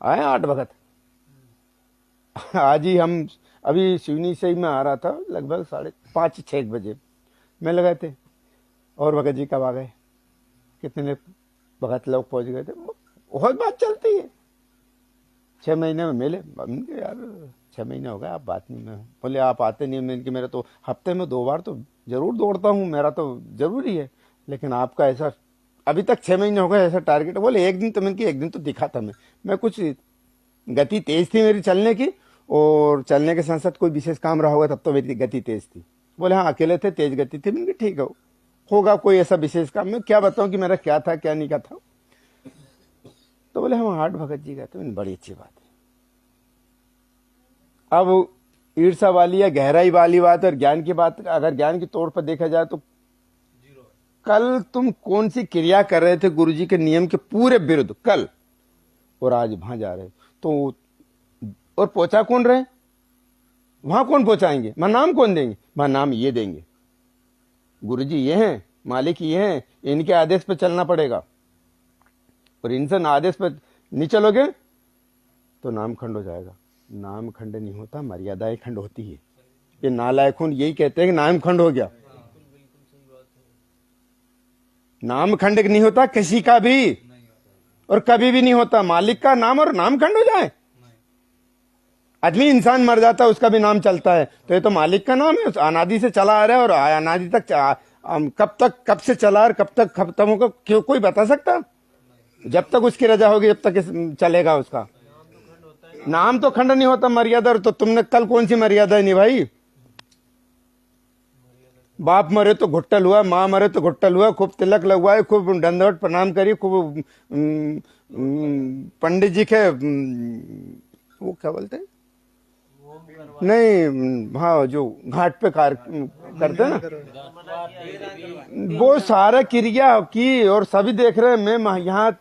आए 8 भगत। आज ही हम अभी शिवनी से ही मैं आ रहा था लगभग 5:30-6 बजे मैं लगाए थे, और भगत जी कब आ गए, कितने भगत लोग पहुंच गए थे। बहुत बात चलती है। 6 महीने में मिले, यार 6 महीने हो गए आप बात नहीं में। बोले आप आते नहीं, मैंने कि मेरा तो हफ्ते में 2 बार तो जरूर दौड़ता हूँ, मेरा तो जरूरी है, लेकिन आपका ऐसा अभी तक 6 महीने हो गए ऐसा टारगेट। बोले एक दिन तो मैंने कि एक दिन तो दिखा था मैं कुछ गति तेज थी मेरी चलने की, और चलने के साथ साथ कोई विशेष काम रहा होगा तब तो मेरी गति तेज थी। बोले हाँ अकेले थे, तेज गति थी। मैंने ठीक है, होगा कोई ऐसा विशेष काम, मैं क्या बताऊं कि मेरा क्या था क्या नहीं का था। तो बोले हम 8 भगत जी गए थे। बड़ी अच्छी बात है। अब ईर्षा वाली या गहराई वाली बात और ज्ञान की बात, अगर ज्ञान के तौर पर देखा जाए तो कल तुम कौन सी क्रिया कर रहे थे गुरुजी के नियम के पूरे विरुद्ध कल, और आज वहां जा रहे तो, और पहुंचा कौन रहे, वहां कौन पहुंचाएंगे, वहां नाम कौन देंगे, वहां नाम ये देंगे गुरुजी ये हैं, मालिक ये हैं, इनके आदेश पर चलना पड़ेगा, और इनसे आदेश पर नहीं चलोगे तो नाम खंड हो जाएगा। नाम खंड नहीं होता, मर्यादाएं खंड होती है। ये नालायक यही कहते हैं कि नाम खंड हो गया। नाम खंड नहीं होता किसी का भी, और कभी भी नहीं होता। मालिक का नाम और नाम खंड हो जाए, आदमी इंसान मर जाता है उसका भी नाम चलता है, तो ये तो मालिक का नाम है, अनादि से चला आ रहा है, और अनादि तक कब से चला और कब तक खत्म होगा क्यों कोई बता सकता। जब तक उसकी रजा होगी जब तक चलेगा उसका। नाम तो खंड नहीं होता, मर्यादा। तो तुमने कल कौन सी मर्यादा है निभाई। बाप मरे तो घुट्टल हुआ, माँ मरे तो घुट्टल हुआ, खूब तिलक लगवाए, खूब दंडवत प्रणाम करी, खूब पंडित जी के वो क्या बोलते हैं नहीं, हाँ जो घाट पे करते ना, वो सारा क्रिया की, और सभी देख रहे हैं। मैं यहाँ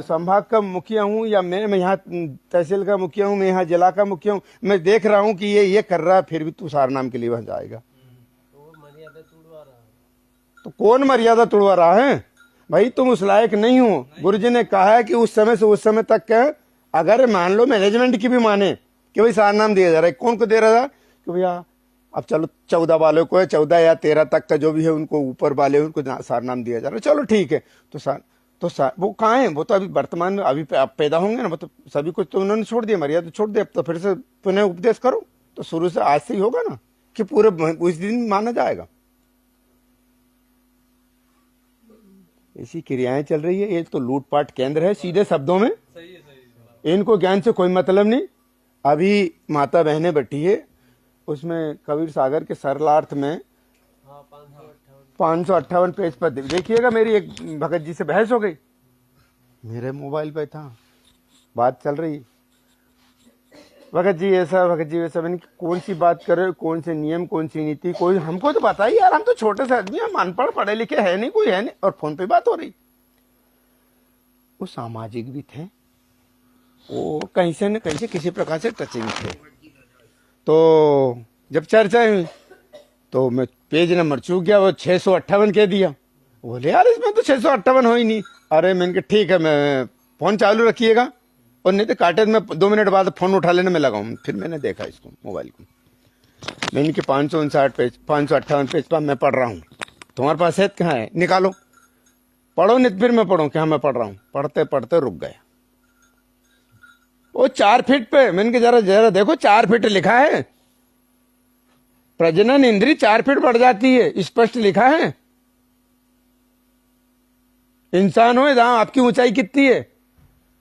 संभाग का मुखिया हूँ, या मैं यहाँ तहसील का मुखिया हूँ, मैं यहाँ जिला का मुखिया हूँ, मैं देख रहा हूँ कि ये कर रहा है, फिर भी तू सार नाम के लिए वहां जाएगा। तो कौन मर्यादा तोड़वा रहा है भाई, तुम उस लायक नहीं हो। गुरुजी ने कहा है कि उस समय से उस समय तक का, अगर मान लो मैनेजमेंट की भी माने कि भाई सार नाम दिया जा रहा है, कौन को दे रहा था कि भैया अब चलो 14 वालों को है, 14 या 13 तक का जो भी है उनको ऊपर वाले उनको सार नाम दिया जा रहा है, चलो ठीक है। तो वो कहाँ है, वो तो अभी वर्तमान में अभी पैदा होंगे ना, मतलब सभी कुछ तो उन्होंने छोड़ दिया, मर्यादा छोड़ दिया। अब तो फिर से पुनः उपदेश करो, तो शुरू से आज से ही होगा ना कि पूरे उस दिन माना जाएगा। ऐसी क्रियाएं चल रही है। ये तो लूटपाट केंद्र है सीधे शब्दों में। इनको ज्ञान से कोई मतलब नहीं। अभी माता बहने बैठी है, उसमें कबीर सागर के सरलार्थ में 558 पेज पर देखिएगा, मेरी एक भगत जी से बहस हो गई, मेरे मोबाइल पे था, बात चल रही, भगत जी ऐसा भगत जी वैसा। मैंने कौन सी बात कर रहे हो, कौन से नियम, कौन सी नीति, कोई हमको तो बताइए यार, हम तो छोटे से आदमी, हम अनपढ़ पढ़े लिखे है नहीं, कोई है नहीं, और फोन पे बात हो रही। वो सामाजिक भी थे, वो कहीं से न कहीं से किसी प्रकार से टचिंग थे। तो जब चर्चा हुई तो मैं पेज नंबर चूक गया, वो 658 कह दिया। बोले यार इसमें तो 658 हो ही नहीं। अरे मैंने कहा ठीक है, मैं फोन चालू रखिएगा और नहीं तो काटे, मैं 2 मिनट बाद फोन उठा लेने में लगा हूँ। फिर मैंने देखा इसको, मोबाइल को, मैंने कि 559 पेज 558 पेज पर मैं पढ़ रहा हूँ। तुम्हारे पास है कहाँ है, निकालो पढ़ो। नहीं फिर मैं पढ़ूँ, क्या मैं पढ़ रहा हूँ। पढ़ते पढ़ते रुक गया। वो 4 फीट पे, मैंने कहा जरा जरा देखो 4 फीट लिखा है, प्रजनन इंद्री 4 फीट बढ़ जाती है, स्पष्ट लिखा है। इंसान हो जहां आपकी ऊंचाई कितनी है,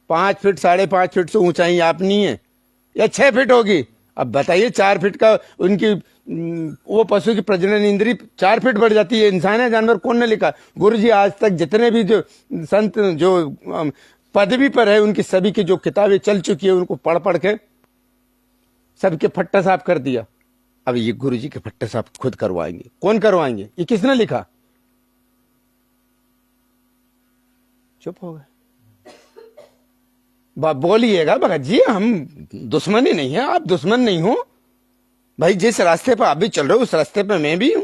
5 फीट 5.5 फीट से ऊंचाई आप नहीं है, या 6 फीट होगी। अब बताइए 4 फीट का उनकी वो पशु की प्रजनन इंद्री 4 फीट बढ़ जाती है। इंसान है जानवर, कौन ने लिखा? गुरु जी आज तक जितने भी जो संत जो पदवी पर है उनकी सभी की जो किताबें चल चुकी है उनको पढ़ पढ़ के सबके फट्टा साफ कर दिया। अब ये गुरु जी के फट्टे साफ खुद करवाएंगे, कौन करवाएंगे? ये किसने लिखा? चुप हो गए। बोलिएगा भगत जी, हम दुश्मन ही नहीं है, आप दुश्मन नहीं हो भाई। जिस रास्ते पर आप भी चल रहे हो उस रास्ते पर मैं भी हूं।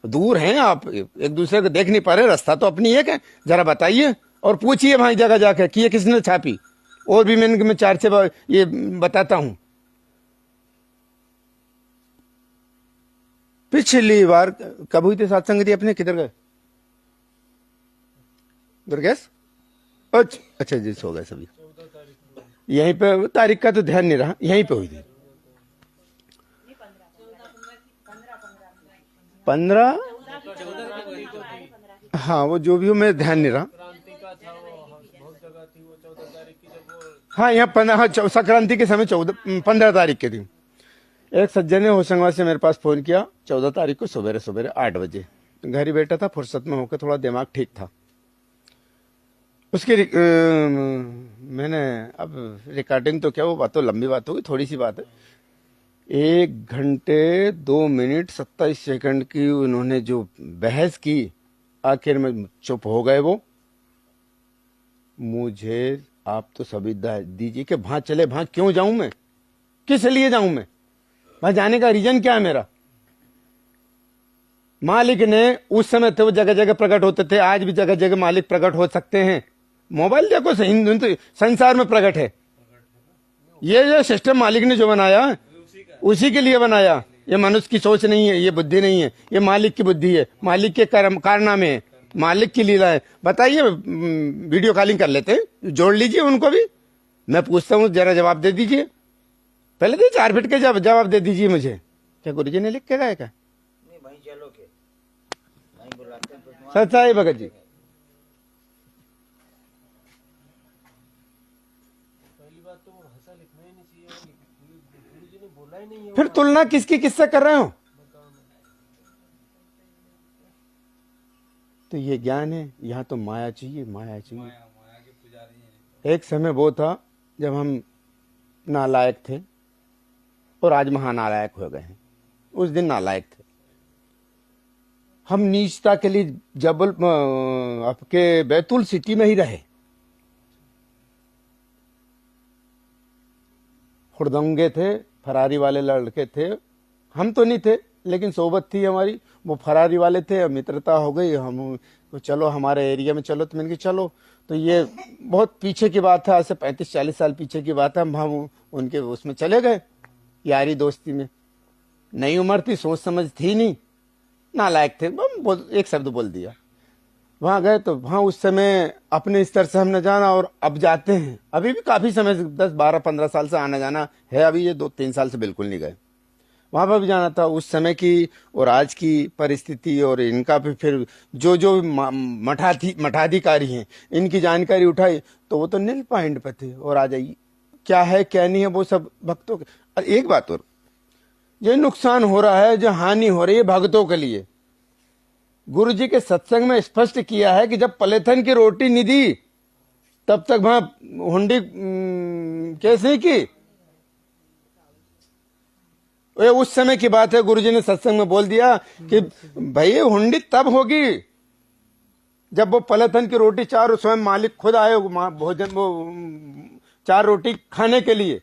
दूर हैं आप, एक दूसरे को देख नहीं पा रहे, रास्ता तो अपनी एक है। जरा बताइए और पूछिए भाई जगह जाकर कि ये किसने छापी। और भी मैं 4 से ये बताता हूं। पिछली बार कब हुई थी सत्संग अपने, किधर गए? दुर्गेश, अच्छा जी सो गए सभी। यहीं पे तारीख का तो ध्यान नहीं रहा, यहीं पे हुई थी 15। हाँ वो जो भी हो, मैं ध्यान नहीं रहा। हाँ यहाँ 15, हाँ संक्रांति के समय 15 तारीख के थी। एक सज्जन ने होशंगाबाद से मेरे पास फोन किया 14 तारीख को सवेरे 8 बजे। घर ही बैठा था, फुर्सत में होकर, थोड़ा दिमाग ठीक था। उसकी मैंने अब रिकॉर्डिंग तो क्या, वो बात तो लंबी बात होगी, थोड़ी सी बात है। 1 घंटे 2 मिनट 27 सेकंड की उन्होंने जो बहस की, आखिर में चुप हो गए वो। मुझे आप तो सुविधा दीजिए कि वहां चले, वहां क्यों जाऊं मैं, किस लिए जाऊं मैं, वहां जाने का रीजन क्या है मेरा? मालिक ने उस समय थे वो जगह जगह प्रकट होते थे, आज भी जगह जगह मालिक प्रकट हो सकते हैं। मोबाइल देखो, संसार में प्रकट है। ये जो सिस्टम मालिक ने जो बनाया उसी के लिए बनाया। ये मनुष्य की सोच नहीं है, ये बुद्धि नहीं है, ये मालिक की बुद्धि है, मालिक के कारनामे है, मालिक की लीला है। बताइए, वीडियो कॉलिंग कर लेते हैं, जोड़ लीजिए उनको भी। मैं पूछता हूँ, जरा जवाब दे दीजिए। पहले तो 4 फीट के जवाब दे दीजिए मुझे। क्या गुरु जी ने लिख के गए क्या? नहीं भाई चलो के भाई बुलाते तो सच्चा है भगत जी। पहली बात तो वो भाषा लिखना ही नहीं चाहिए, गुरु जी ने बोला ही नहीं है। फिर तुलना किसकी किससे कर रहे हो? तो ये ज्ञान है, यहाँ तो माया चाहिए, माया चाहिए। माया के पुजारी हैं। एक समय वो था जब हम नालायक थे और आज महानालायक हो गए हैं। उस दिन नालायक थे हम, नीचता के लिए जबल आपके बैतूल सिटी में ही रहे। हुड़दंगे थे, फरारी वाले लड़के थे, हम तो नहीं थे लेकिन सोबत थी हमारी। वो फरारी वाले थे, मित्रता हो गई, हम तो चलो हमारे एरिया में चलो, तो मैंने कहा चलो। तो ये बहुत पीछे की बात है, आज से 35-40 साल पीछे की बात है। हम उनके उसमें चले गए, यारी दोस्ती में। नई उम्र थी, सोच समझ थी नहीं, नालायक थे, एक शब्द बोल दिया। वहां गए तो वहां उस समय अपने स्तर से हम न जाना, और अब जाते हैं। अभी भी काफी समय से 10-12-15 साल से आना जाना है। अभी ये 2-3 साल से बिल्कुल नहीं गए। वहां पर भी जाना था। उस समय की और आज की परिस्थिति और इनका भी फिर जो मठाधिकारी हैं, इनकी जानकारी उठाई तो वो तो नील पॉइंट पे थे। और आ जाइए क्या है क्या नहीं है वो सब भक्तों के। एक बात और, ये नुकसान हो रहा है, जो हानि हो रही है भक्तों के लिए। गुरु जी के सत्संग में स्पष्ट किया है कि जब पलेथन की रोटी नहीं दी तब तक वहां हुंडी कैसे की। ये उस समय की बात है, गुरुजी ने सत्संग में बोल दिया कि भाई हुंडी तब होगी जब वो पलेथन की रोटी 4 स्वयं मालिक खुद आए भोजन, वो 4 रोटी खाने के लिए।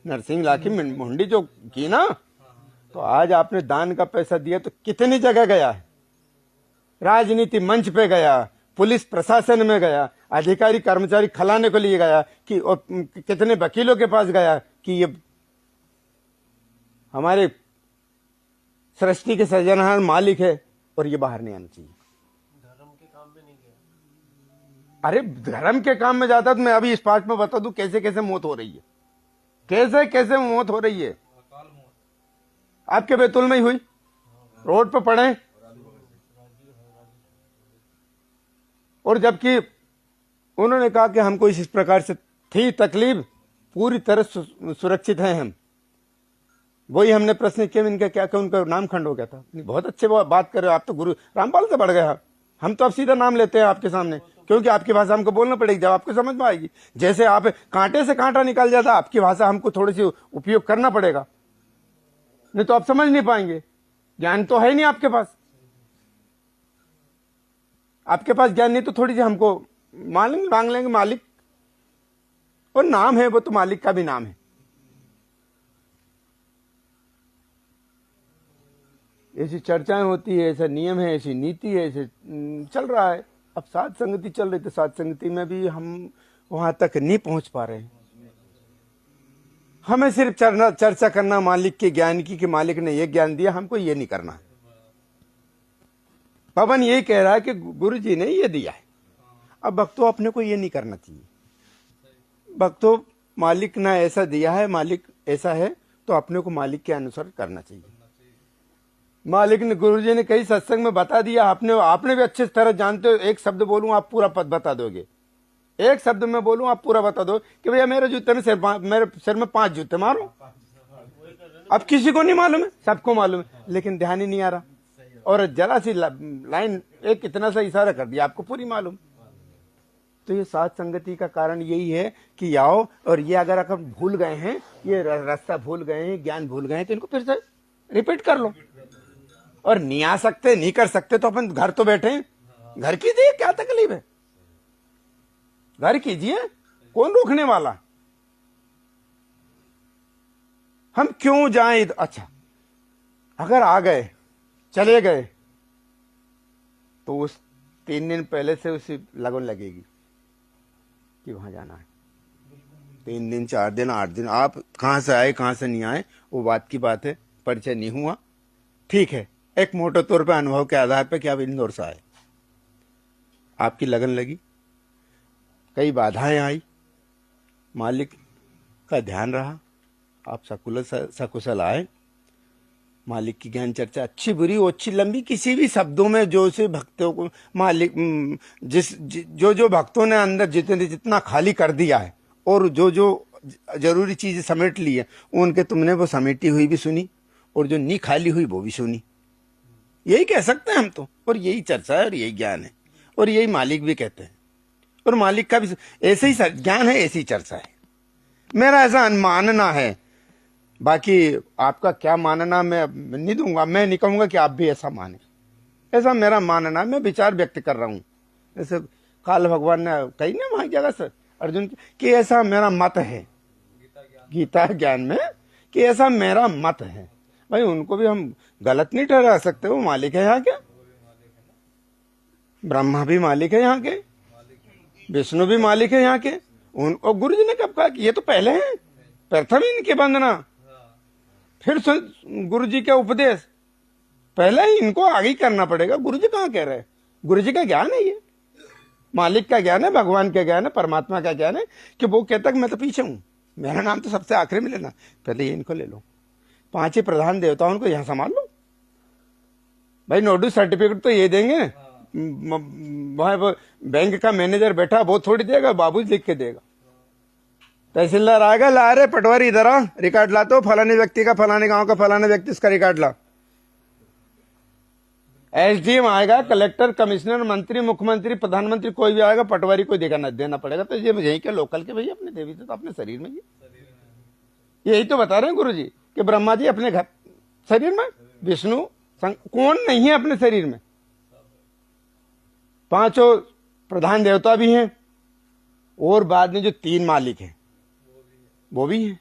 नरसिंह लाठी मुंडी जो की ना, तो आज आपने दान का पैसा दिया तो कितनी जगह गया है, राजनीति मंच पे गया, पुलिस प्रशासन में गया, अधिकारी कर्मचारी खिलाने को लिए गया, कि और कितने वकीलों के पास गया कि ये हमारे सृष्टि के सृजनहार मालिक है और ये बाहर नहीं आना चाहिए। धर्म के काम में नहीं गया। अरे धर्म के काम में जाता तो मैं अभी इस पार्ट में बता दूं कैसे कैसे मौत हो रही है, कैसे कैसे मौत हो रही है। आपके बैतूल में ही हुई, रोड पे पड़े, और जबकि उन्होंने कहा कि हमको इस प्रकार से थी तकलीफ, पूरी तरह सुरक्षित हैं हम। वही हमने प्रश्न किया इनका क्या क्या, उनका नाम खंड हो गया था। बहुत अच्छे बात कर रहे हो आप, तो गुरु रामपाल से बढ़ गया। हम तो अब सीधा नाम लेते हैं आपके सामने, क्योंकि आपकी भाषा हमको बोलना पड़ेगी, जब आपको समझ में आएगी। जैसे आप कांटे से कांटा निकल जाता, आपकी भाषा हमको थोड़ी सी उपयोग करना पड़ेगा, नहीं तो आप समझ नहीं पाएंगे। ज्ञान तो है नहीं आपके पास, आपके पास ज्ञान नहीं तो थोड़ी सी हमको मांग लेंगे मालिक, और नाम है वो तो मालिक का भी नाम है। ऐसी चर्चाएं होती है, ऐसा नियम है, ऐसी नीति है, ऐसे चल रहा है। अब साध संगति चल रही, तो साध संगति में भी हम वहां तक नहीं पहुंच पा रहे हैं। हमें सिर्फ चर्चा करना मालिक के ज्ञान की, कि मालिक ने ये ज्ञान दिया, हमको ये नहीं करना है। पवन यही कह रहा है कि गुरु जी ने ये दिया है, अब भक्तों अपने को ये नहीं करना चाहिए। भक्तों मालिक ने ऐसा दिया है, मालिक ऐसा है, तो अपने को मालिक के अनुसार करना चाहिए। मालिक ने, गुरु जी ने कई सत्संग में बता दिया, आपने भी अच्छे तरह जानते हो। एक शब्द बोलूं आप पूरा पद बता दोगे, एक शब्द में बोलूं आप पूरा बता दो कि भैया मेरे जूते में मेरे सिर में 5 जूते मारो। अब किसी को नहीं मालूम है, सबको मालूम है, लेकिन ध्यान ही नहीं आ रहा। और जरा सी लाइन, एक इतना सा इशारा कर दिया, आपको पूरी मालूम। तो ये साथ संगति का कारण यही है कि आओ, और ये अगर आप भूल गए हैं, ये रास्ता भूल गए हैं, ज्ञान भूल गए हैं, तो इनको फिर से रिपीट कर लो। और नहीं आ सकते, नहीं कर सकते, तो अपन घर तो बैठे हैं, घर कीजिए, क्या तकलीफ है, घर कीजिए, कौन रोकने वाला। हम क्यों जाएं? अच्छा, अगर आ गए, चले गए, तो उस 3 दिन पहले से उसे लगन लगेगी कि वहां जाना है। 3 दिन, 4 दिन, 8 दिन, आप कहां से आए, कहां से नहीं आए, वो बात की बात है। परिचय नहीं हुआ, ठीक है, एक मोटे तौर पे अनुभव के आधार पे कि आप इंदौर से आए, आपकी लगन लगी, कई बाधाएं आई, मालिक का ध्यान रहा, आप सकुशल आए। मालिक की ज्ञान चर्चा अच्छी बुरी अच्छी लंबी, किसी भी शब्दों में जो से भक्तों को मालिक जो भक्तों ने अंदर जितना खाली कर दिया है, और जो जरूरी चीजें समेट ली है, उनके तुमने वो समेटी हुई भी सुनी, और जो नहीं खाली हुई वो भी सुनी। यही कह सकते हैं हम तो, और यही चर्चा है, और यही ज्ञान है, और यही मालिक भी कहते हैं। और मालिक का भी ऐसे ही ज्ञान है, ऐसी चर्चा है। मेरा ऐसा मानना है, बाकी आपका क्या मानना मैं नहीं दूंगा, मैं नहीं कहूंगा कि आप भी ऐसा माने, ऐसा मेरा मानना, मैं विचार व्यक्त कर रहा हूं। जैसे काल भगवान ने कही ना वहां जगह से अर्जुन कि ऐसा मेरा मत है, गीता ज्ञान में, कि ऐसा मेरा मत है। भाई उनको भी हम गलत नहीं ठहरा सकते, वो मालिक है यहाँ के, ब्रह्मा भी मालिक है यहाँ के, विष्णु भी मालिक है यहाँ के। और गुरु जी ने कब कहा कि ये तो पहले है, प्रथम इनकी वंदना, फिर गुरु जी का उपदेश, पहले ही इनको आगे करना पड़ेगा। गुरु जी कहाँ कह रहे हैं, गुरु जी का ज्ञान है ये, मालिक का ज्ञान है, भगवान का ज्ञान है, परमात्मा का ज्ञान है, कि वो कहता कि मैं तो पीछे हूं, मेरा नाम तो सबसे आखिरी में लेना, पहले ये इनको ले लो, 5 ही प्रधान देवताओं को यहां संभाल लो। भाई नोटिस सर्टिफिकेट तो ये देंगे, वहां बैंक का मैनेजर बैठा वो थोड़ी देगा, बाबू लिख के देगा। तहसीलदार आएगा, ला रे पटवारी इधर आ, रिकॉर्ड ला, तो फलाने व्यक्ति का, फलाने गांव का, फलाने व्यक्ति इसका रिकॉर्ड ला। एसडीएम आएगा, कलेक्टर, कमिश्नर, मंत्री, मुख्यमंत्री, प्रधानमंत्री, कोई भी आएगा, पटवारी कोई देना पड़ेगा। तो ये यही के लोकल के भैया अपने देवी तो अपने शरीर में, यही तो बता रहे हैं गुरु जी कि ब्रह्मा जी अपने घर शरीर में, विष्णु कौन नहीं है अपने शरीर में, 5 प्रधान देवता भी हैं, और बाद में जो 3 मालिक हैं वो भी हैं।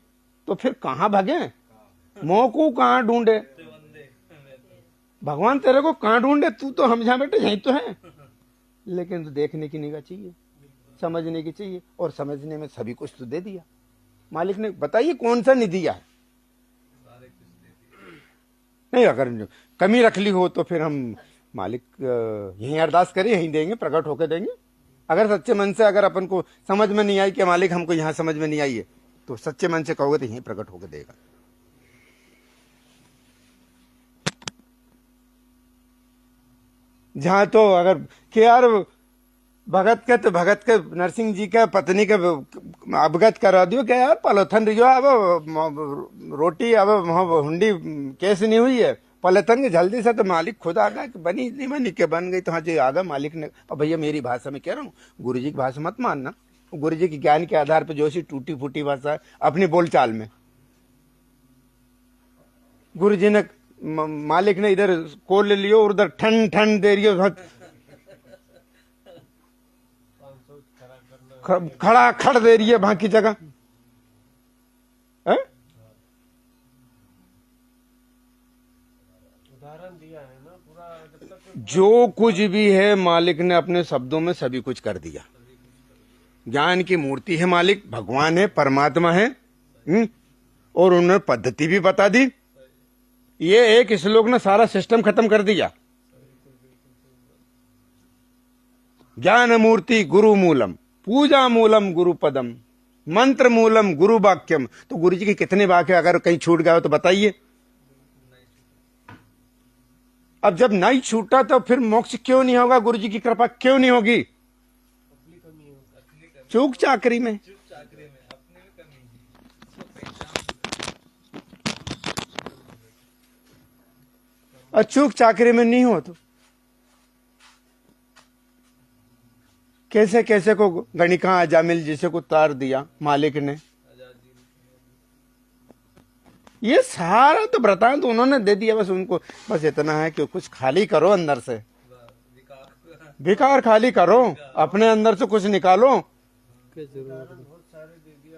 तो फिर कहाँ भागे, मोह को कहाँ ढूंढे, भगवान तेरे को कहाँ ढूंढे, तू तो हम जहाँ बैठे यहीं तो है। लेकिन तो देखने की निगाह चाहिए, समझने की चाहिए, और समझने में सभी कुछ तो दे दिया मालिक ने। बताइए कौन सा नहीं दिया है? नहीं, अगर कमी रख ली हो तो फिर हम मालिक यहीं अरदास करें, यहीं देंगे, प्रकट होकर देंगे। अगर सच्चे मन से, अगर अपन को समझ में नहीं आई कि मालिक हमको यहाँ समझ में नहीं आई है, तो सच्चे मन से कहोगे तो यहीं प्रकट होकर देगा। जहां तो अगर कि यार भगत के, तो भगत के नरसिंह जी के पत्नी के अवगत करा दियो क्या यार, पलोथन रियो अब रोटी अब हुंडी कैसे नहीं हुई है, पलोथन के जल्दी से, तो मालिक खुद आ गया कि बनी नहीं बनी के बन गई, तो हाँ जी आ गया मालिक ने। और भैया मेरी भाषा में कह रहा हूँ, गुरु जी की भाषा मत मानना, गुरु जी के ज्ञान के आधार पर जो सी टूटी फूटी भाषा है अपनी बोलचाल में, गुरु जी ने मालिक ने इधर कोल ले लियो और उधर ठंड ठंड दे रही, खड़ा खड़ दे रही है वहां की जगह है? उदाहरण दिया है ना पूरा, जब तक जो कुछ भी है मालिक ने अपने शब्दों में सभी कुछ कर दिया। ज्ञान की मूर्ति है मालिक, भगवान है, परमात्मा है, और उन्होंने पद्धति भी बता दी। ये एक श्लोक ने सारा सिस्टम खत्म कर दिया। ज्ञान मूर्ति गुरु मूलम, पूजा मूलम गुरु पदम, मंत्र मूलम गुरु वाक्यम। तो गुरु जी के कितने वाक्य अगर कहीं छूट गए हो तो बताइए। अब जब नहीं छूटा तो फिर मोक्ष क्यों नहीं होगा, गुरु जी की कृपा क्यों नहीं होगी? चूक चाकरी में। और चूक चाकरी में नहीं हो तो कैसे कैसे को गणिका अजामिल जिसे को तार दिया मालिक ने। ये सारा तो वृतांत तो उन्होंने दे दिया, बस उनको बस इतना है कि कुछ खाली करो अंदर से, विकार खाली करो, अपने अंदर से कुछ निकालो।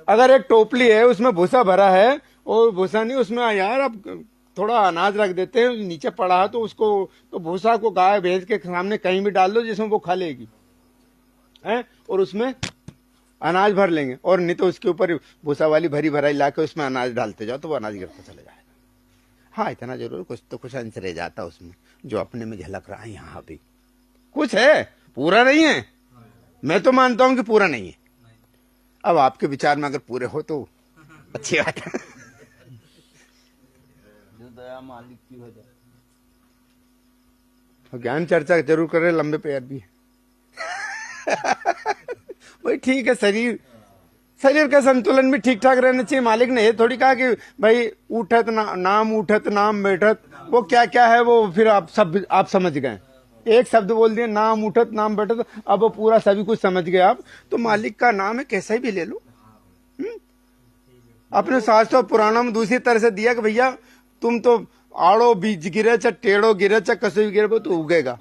अगर एक टोपली है उसमें भूसा भरा है और भूसा नहीं उसमें यार अब थोड़ा अनाज रख देते हैं, नीचे पड़ा है तो उसको तो भूसा को गाय भैंस के सामने कहीं भी डाल दो जिसमें वो खा लेगी है, और उसमें अनाज भर लेंगे, और नहीं तो उसके ऊपर भूसा वाली भरी भराई लाके उसमें अनाज डालते जाओ तो वो अनाज गिरता चले जाएगा। हाँ इतना जरूर कुछ तो कुछ अंश रह जाता उसमें जो अपने में झलक रहा है। यहाँ भी कुछ है, पूरा नहीं है। मैं तो मानता हूं कि पूरा नहीं है। अब आपके विचार में अगर पूरे हो तो अच्छी बात है। जो दया मालिक की हो जाए। ज्ञान चर्चा जरूर करें, लंबे पैर भी है। भाई ठीक है, शरीर का संतुलन भी ठीक ठाक रहना चाहिए। मालिक ने ये थोड़ी कहा कि भाई उठत नाम उठत नाम बैठत, वो क्या क्या है वो फिर आप समझ गए। एक शब्द बोल दिए नाम उठत नाम बैठत, अब वो पूरा सभी कुछ समझ गए आप। तो मालिक का नाम है, कैसा भी ले लो। अपने शास्त्रों पुराणों में दूसरी तरह से दिया कि भैया तुम तो आड़ो बीज गिरे चाहे टेढ़ो गिरे चाहे कसो भी गिरे वो तो उगेगा।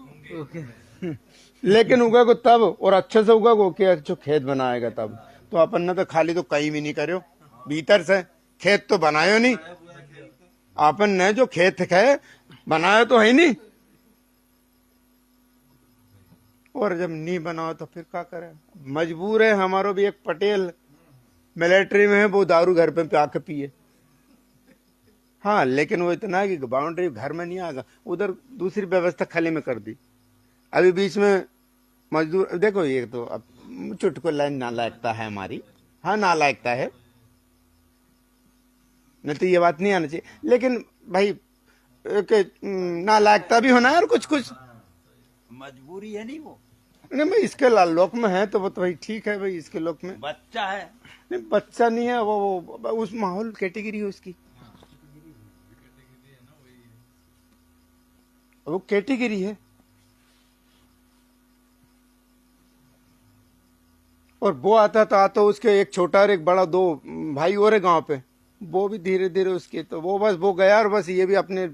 लेकिन उगेगा तब, और अच्छे से उगेगा कि अच्छो खेत बनाएगा तब। तो अपन ने तो खाली तो कहीं भी नहीं करो, भीतर से खेत तो बनायो नहीं। अपन ने जो खेत है बनाया तो है नहीं, और जब नहीं बनाओ तो फिर क्या करें। मजबूर है। हमारो भी एक पटेल मिलिट्री में है, वो दारू घर पे आके पिए। हाँ लेकिन वो इतना है कि बाउंड्री घर में नहीं आएगा, उधर दूसरी व्यवस्था खाली में कर दी। अभी बीच में मजदूर देखो, ये तो अब चुटकुला नालायकता है हमारी। हाँ नालायकता है, नहीं तो ये बात नहीं आना चाहिए। लेकिन भाई नालायकता भी होना है और कुछ कुछ मजबूरी है नहीं वो। नहीं भाई इसके लोक में है तो वो तो भाई ठीक है भाई, इसके लोक में बच्चा है। नहीं बच्चा नहीं है वो उस माहौल कैटेगरी है उसकी, वो कैटेगरी है। और वो आता तो उसके एक छोटा और एक बड़ा, दो भाई और है गांव पे, वो भी धीरे धीरे उसके, तो वो बस वो गया और बस ये भी अपने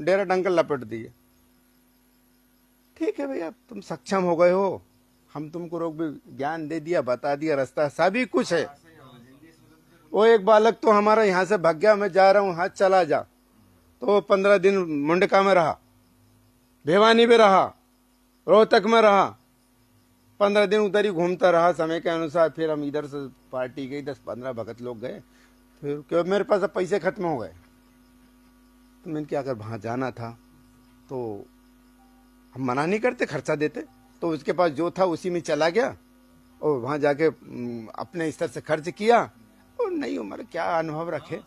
डेरा डंकल लपेट दिए। ठीक है भैया, तुम सक्षम हो गए हो, हम तुमको रोग भी ज्ञान दे दिया, बता दिया, रास्ता सभी कुछ है। वो एक बालक तो हमारा यहाँ से भाग गया, मैं जा रहा हूँ, हाथ चला जा, तो 15 दिन मुंडका में रहा, भिवानी में रहा, रोहतक में रहा, 15 दिन उधर ही घूमता रहा समय के अनुसार। फिर हम इधर से पार्टी गई, 10-15 भगत लोग गए, फिर क्यों मेरे पास अब पैसे खत्म हो गए, तो मैंने क्या, अगर वहाँ जाना था तो हम मना नहीं करते, खर्चा देते, तो उसके पास जो था उसी में चला गया और वहाँ जाके अपने स्तर से खर्च किया, और नई उम्र क्या अनुभव रखे।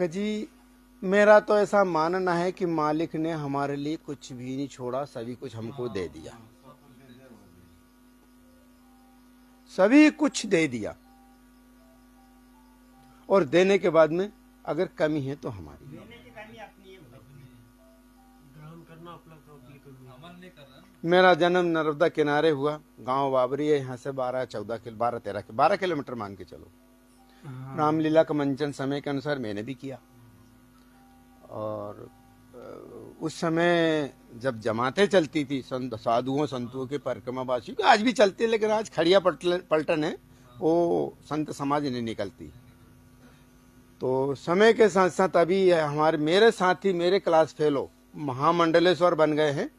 जी मेरा तो ऐसा मानना है कि मालिक ने हमारे लिए कुछ भी नहीं छोड़ा, सभी कुछ हमको दे दिया, सभी कुछ दे दिया, और देने के बाद में अगर कमी है तो हमारी। ग्रहण करना अपना प्रॉपर्टी करना। मेरा जन्म नर्मदा किनारे हुआ, गांव बाबरी है, यहाँ से 12 किलोमीटर मान के चलो। रामलीला का मंचन समय के अनुसार मैंने भी किया, और उस समय जब जमातें चलती थी साधुओं संतों के परिक्रमावासियों की, आज भी चलती है, लेकिन आज खड़िया पलटन है, वो संत समाज नहीं निकलती। तो समय के साथ साथ अभी मेरे साथी, मेरे क्लास फेलो महामंडलेश्वर बन गए हैं,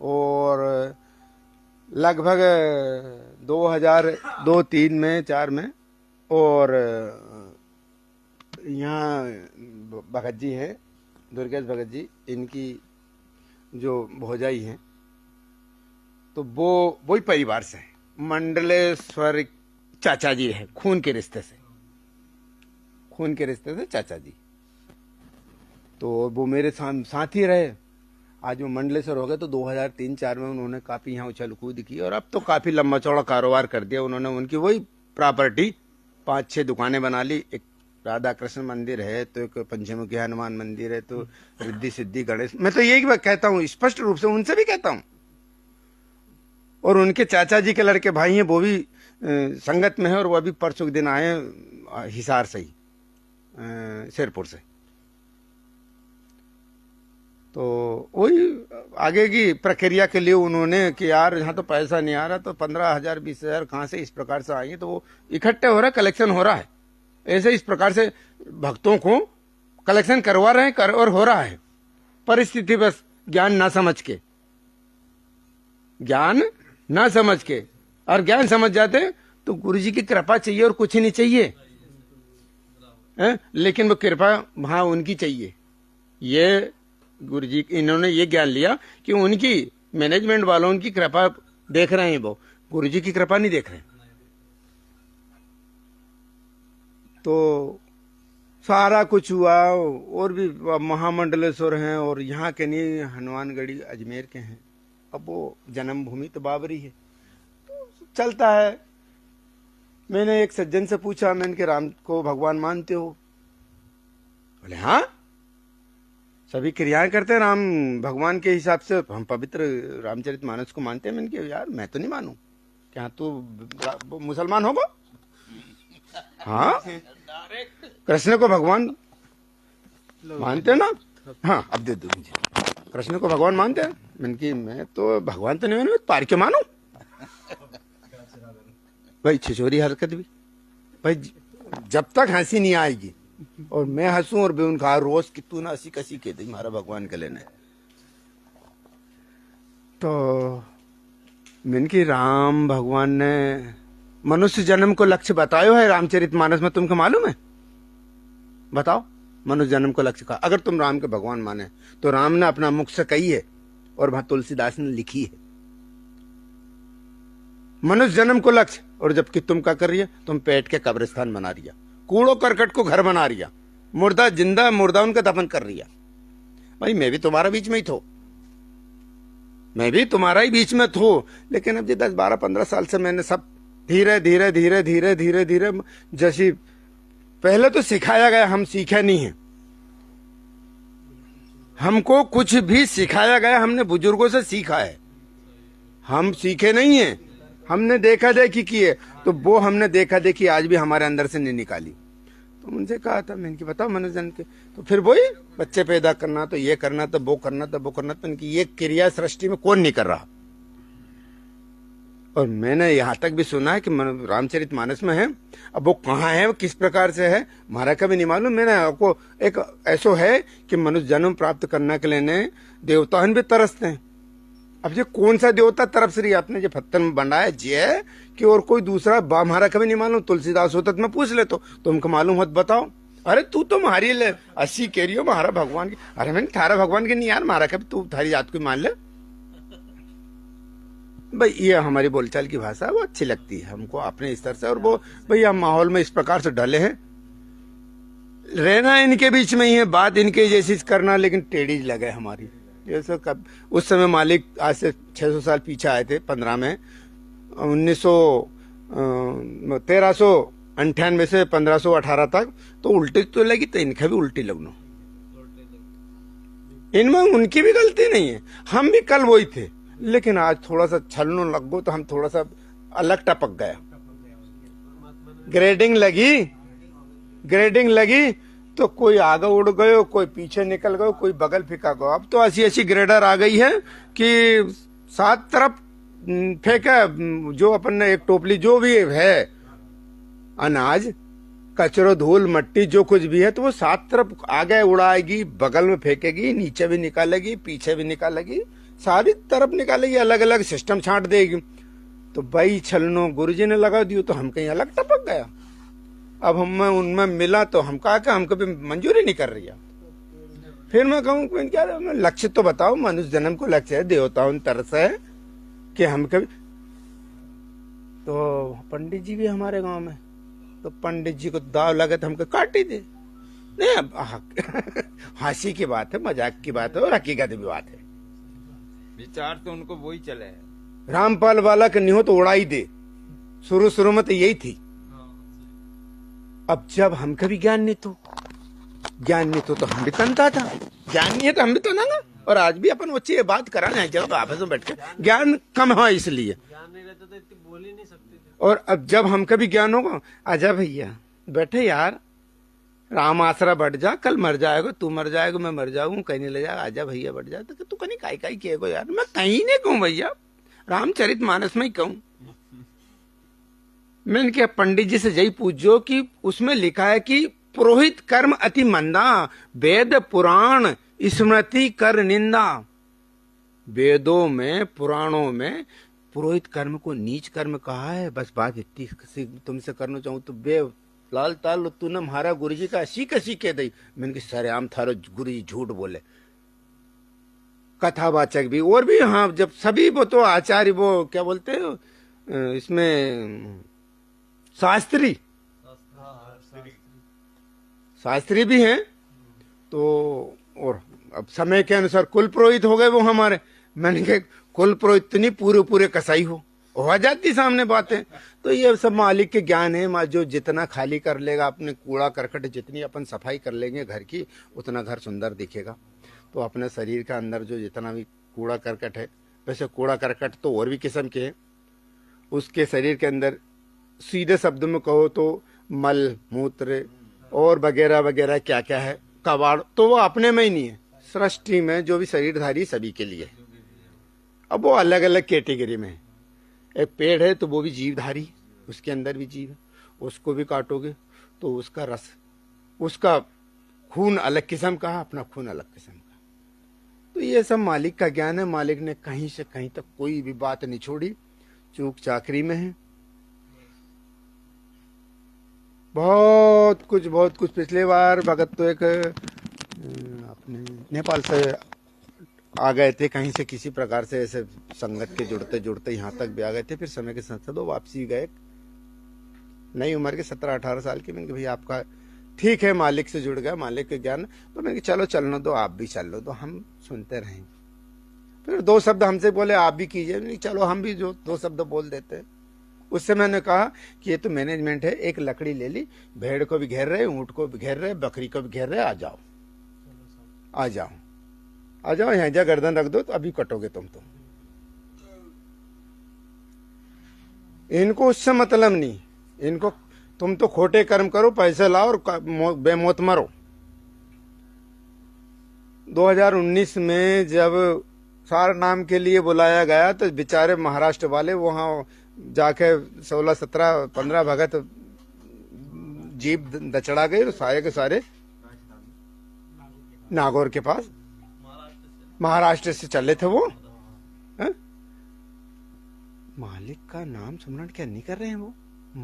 और लगभग 2002-3 में 4 में, और यहाँ भगत जी हैं, दुर्गेश भगत जी, इनकी जो भौजाई हैं, तो वो वही परिवार से है, मंडलेश्वर चाचा जी है, खून के रिश्ते से चाचा जी, तो वो मेरे साथ ही रहे। आज वो मंडलेश्वर हो गए, तो 2003-4 में उन्होंने काफी यहाँ उछल कूद की, और अब तो काफी लंबा चौड़ा कारोबार कर दिया उन्होंने। उनकी वही प्रॉपर्टी 5-6 दुकानें बना ली, एक राधा कृष्ण मंदिर है, तो एक पंचमुखी हनुमान मंदिर है, तो रिद्धि सिद्धि गणेश। मैं तो यही कहता हूँ, स्पष्ट रूप से उनसे भी कहता हूँ, और उनके चाचा जी के लड़के भाई हैं, वो भी संगत में है, और वो अभी परसों के दिन आए हिसार से ही, शेरपुर से। तो वही आगे की प्रक्रिया के लिए उन्होंने कि यार यहाँ तो पैसा नहीं आ रहा, तो 15,000-20,000 कहाँ से इस प्रकार से आएंगे, तो वो इकट्ठे हो रहा है, कलेक्शन हो रहा है, ऐसे इस प्रकार से भक्तों को कलेक्शन करवा रहे हैं, और हो रहा है। परिस्थिति बस ज्ञान ना समझ के, और ज्ञान समझ जाते तो गुरु जी की कृपा चाहिए और कुछ नहीं चाहिए, लेकिन वो कृपा वहां उनकी चाहिए। ये गुरु जी इन्होंने ये ज्ञान लिया कि उनकी मैनेजमेंट वालों उनकी कृपा देख रहे हैं, वो गुरु जी की कृपा नहीं देख रहे हैं। तो सारा कुछ हुआ, और भी महामंडलेश्वर हैं, और यहाँ के नहीं हनुमानगढ़ी अजमेर के हैं। अब वो जन्मभूमि तो बाबरी है, तो चलता है। मैंने एक सज्जन से पूछा, मैंने कि राम को भगवान मानते हो? बोले हाँ, सभी क्रियाएं करते हैं राम भगवान के हिसाब से, हम पवित्र रामचरितमानस को मानते हैं। मैंने कहा यार मैं तो नहीं मानू, क्या तू मुसलमान होगा? हाँ, कृष्ण को भगवान मानते ना? हाँ, अब दे दो मुझे। कृष्ण को भगवान मानते हैं? मैंने कि मैं तो भगवान तो नहीं मानू, पार क्यों मानू भाई? छिछोरी हरकत भी भाई, जब तक हंसी नहीं आएगी और मैं हंसूं और उनका रोज कि तू ना हंसी कसी के दी हमारा भगवान के लेने, तो मैंने कि राम भगवान ने मनुष्य जन्म को लक्ष्य बतायो है रामचरितमानस में, तुमको मालूम है? बताओ मनुष्य जन्म को लक्ष्य का। अगर तुम राम के भगवान माने तो राम ने अपना मुख से कही है और वहां तुलसीदास ने लिखी है, मनुष्य जन्म को लक्ष्य। और जबकि तुम क्या कर रही है? तुम पेट के कब्रिस्तान बना रही है, कूड़ो करकट को घर बना रही है, मुर्दा जिंदा मुर्दा उनका दफन कर रही है। भाई मैं भी तुम्हारा बीच में ही थो, मैं भी तुम्हारा ही बीच में थो, लेकिन अब 10, 12, 15 साल से मैंने सब धीरे धीरे धीरे धीरे धीरे धीरे, जैसी पहले तो सिखाया गया, हम सीखे नहीं है, हमको कुछ भी सिखाया गया, हमने बुजुर्गों से सीखा है, हम सीखे नहीं है, हमने देखा देखी की है। तो वो हमने देखा देखी आज भी हमारे अंदर से नहीं निकाली। तो उनसे कहा था मैंने कि बताओ मनुष्य जन्म के, तो फिर वही बच्चे पैदा करना, तो ये करना, तो वो करना, तो वो करना, तो इनकी ये क्रिया सृष्टि में कौन नहीं कर रहा। और मैंने यहाँ तक भी सुना है कि रामचरितमानस में है, अब वो कहाँ है, वो किस प्रकार से है, हमारा कभी नहीं मालूम। मैंने आपको एक ऐसो है कि मनुष्य जन्म प्राप्त करने के लिए ने देवताहन भी तरसते हैं। अब ये कौन सा देवता तरफ से आपने जो पत्थर में बनाया है कि और कोई दूसरा हमारा कभी नहीं मालूम। तुलसीदास होता तो मैं पूछ ले, तो तुमको मालूम हो तो बताओ। अरे तू तो मारी ले 80 कह रही हो महारा भगवान की। अरे मैंने थारा भगवान की नहीं यार, मारा कभी तू थारी जात को मान ले भाई। ये हमारी बोलचाल की भाषा वो अच्छी लगती है हमको अपने स्तर से। और वो भाई हम माहौल में इस प्रकार से ढले हैं, रहना इनके बीच में ही है, बात इनके जैसी करना, लेकिन टेढ़ी लगे हमारी। जैसे कब उस समय मालिक आज से 600 साल पीछे आए थे 15 में 1398 से 1518 तक, तो उल्टी तो लगी, तो इनका भी उल्टी लगना। इनमें उनकी भी गलती नहीं है, हम भी कल वही थे, लेकिन आज थोड़ा सा छलनो लग गो तो हम थोड़ा सा अलग टपक गया। ग्रेडिंग लगी तो कोई आगे उड़ गयो, कोई पीछे निकल गयो, कोई बगल फिका गयो। अब तो ऐसी ग्रेडर आ गई है कि 7 तरफ फेंका, जो अपन ने एक टोपली जो भी है अनाज कचरो धूल मट्टी जो कुछ भी है, तो वो 7 तरफ आगे उड़ाएगी, बगल में फेंकेगी, नीचे भी निकालेगी, पीछे भी निकालेगी, सारी तरफ निकालेगी, अलग अलग सिस्टम छांट देगी। तो भाई छलनो गुरुजी ने लगा दियो तो हम कहीं अलग टपक गया। अब हम उनमें मिला तो हम कहा कि हमको भी मंजूरी नहीं कर रही है। फिर मैं कहूँ क्या लक्ष्य तो बताओ, मनुष्य जन्म को लक्ष्य है, देवताओं तरस है कि हम कभी। तो पंडित जी भी हमारे गांव में, तो पंडित जी को दाव लगे तो हमको काट ही दे। नहीं अब हंसी की बात है, मजाक की बात है और हकीकत भी बात है। विचार तो उनको वही चले है। रामपाल वाला के नहीं हो तो उड़ाई दे, शुरू में तो यही थी। अब जब हम कभी ज्ञान नहीं तो हम भी तनता था, ज्ञान नहीं है तो हम भी तनांगा। और आज भी अपन बच्चे बात करा नहीं जब आपस में बैठ के, ज्ञान कम है इसलिए। ज्ञान नहीं रहता तो इतनी बोल ही नहीं सकते थे। और अब जब हम कभी ज्ञान होगा, आजा भैया बैठे यार, राम आसरा बढ़ जा, कल मर जाएगा, तू मर जाएगा, मैं मर जाऊंगा, कहीं नहीं ले जाएगा, आजा भैया बढ़ जा। तो तू कहीं काई कहेगो यार, मैं कहीं नहीं कहूँ भैया, रामचरितमानस में ही कहूँ। मैंने क्या पंडित जी से यही पूछो कि उसमें लिखा है कि पुरोहित कर्म अति मंदा, वेद पुराण स्मृति कर निंदा। वेदों में पुराणों में पुरोहित कर्म को नीच कर्म कहा है। बस बात इतनी तुमसे करना चाहूँ तो बे लाल ताल तूने हमारा गुरुजी का कसी कह दी। मैंने कि सरे आम थारो गुरुजी झूठ बोले। कथावाचक भी और भी, हाँ जब सभी वो तो आचार्य वो क्या बोलते हैं इसमें शास्त्री भी हैं। तो और अब समय के अनुसार कुल पुरोहित हो गए वो हमारे। मैंने कहा कुल पुरोहित नहीं, पूरे कसाई हो जाती सामने बातें। तो ये सब मालिक के ज्ञान है। जो जितना खाली कर लेगा अपने कूड़ा करकट, जितनी अपन सफाई कर लेंगे घर की, उतना घर सुंदर दिखेगा। तो अपने शरीर का अंदर जो जितना भी कूड़ा करकट है, वैसे कूड़ा करकट तो और भी किस्म के हैं। उसके शरीर के अंदर सीधे शब्द में कहो तो मल मूत्र और वगैरह वगैरह क्या क्या है, कबाड़, तो वो अपने में ही नहीं है, सृष्टि में जो भी शरीरधारी सभी के लिए। अब वो अलग अलग कैटेगरी में है। एक पेड़ है तो वो भी जीवधारी, उसके अंदर भी जीव है। उसको भी काटोगे तो उसका रस, उसका खून अलग किस्म का, अपना खून अलग किस्म का। तो ये सब मालिक का ज्ञान है। मालिक ने कहीं से कहीं तक कोई भी बात नहीं छोड़ी, चूक चाकरी में है। बहुत कुछ पिछले बार भगत तो एक अपने नेपाल से आ गए थे, कहीं से किसी प्रकार से ऐसे संगत के जुड़ते यहाँ तक भी आ गए थे। फिर समय के साथ वो वापसी गए, नई उम्र के 17-18 साल के। मैंने भैया आपका ठीक है, मालिक से जुड़ गया, मालिक के ज्ञान। तो मैंने चलो चलने दो, आप भी चल लो। तो हम सुनते रहेंगे। फिर 2 शब्द हमसे बोले आप भी कीजिए। नहीं चलो हम भी जो 2 शब्द बोल देते हैं। उससे मैंने कहा कि ये तो मैनेजमेंट है, एक लकड़ी ले ली, भेड़ को भी घेर रहे, ऊंट को भी घेर रहे, बकरी को भी घेर रहे, आ जाओ यहाँ जा, गर्दन रख दो तो अभी कटोगे तुम। तो इनको उससे मतलब नहीं, इनको तुम तो खोटे कर्म करो, पैसे लाओ और बेमौत मरो। 2019 में जब सार नाम के लिए बुलाया गया तो बेचारे महाराष्ट्र वाले वहां जाके 16, 17, 15 भगत जीप दचड़ा गए और सारे के सारे नागौर के पास महाराष्ट्र से चले थे वो। है? मालिक का नाम स्मरण क्या नहीं कर रहे हैं वो?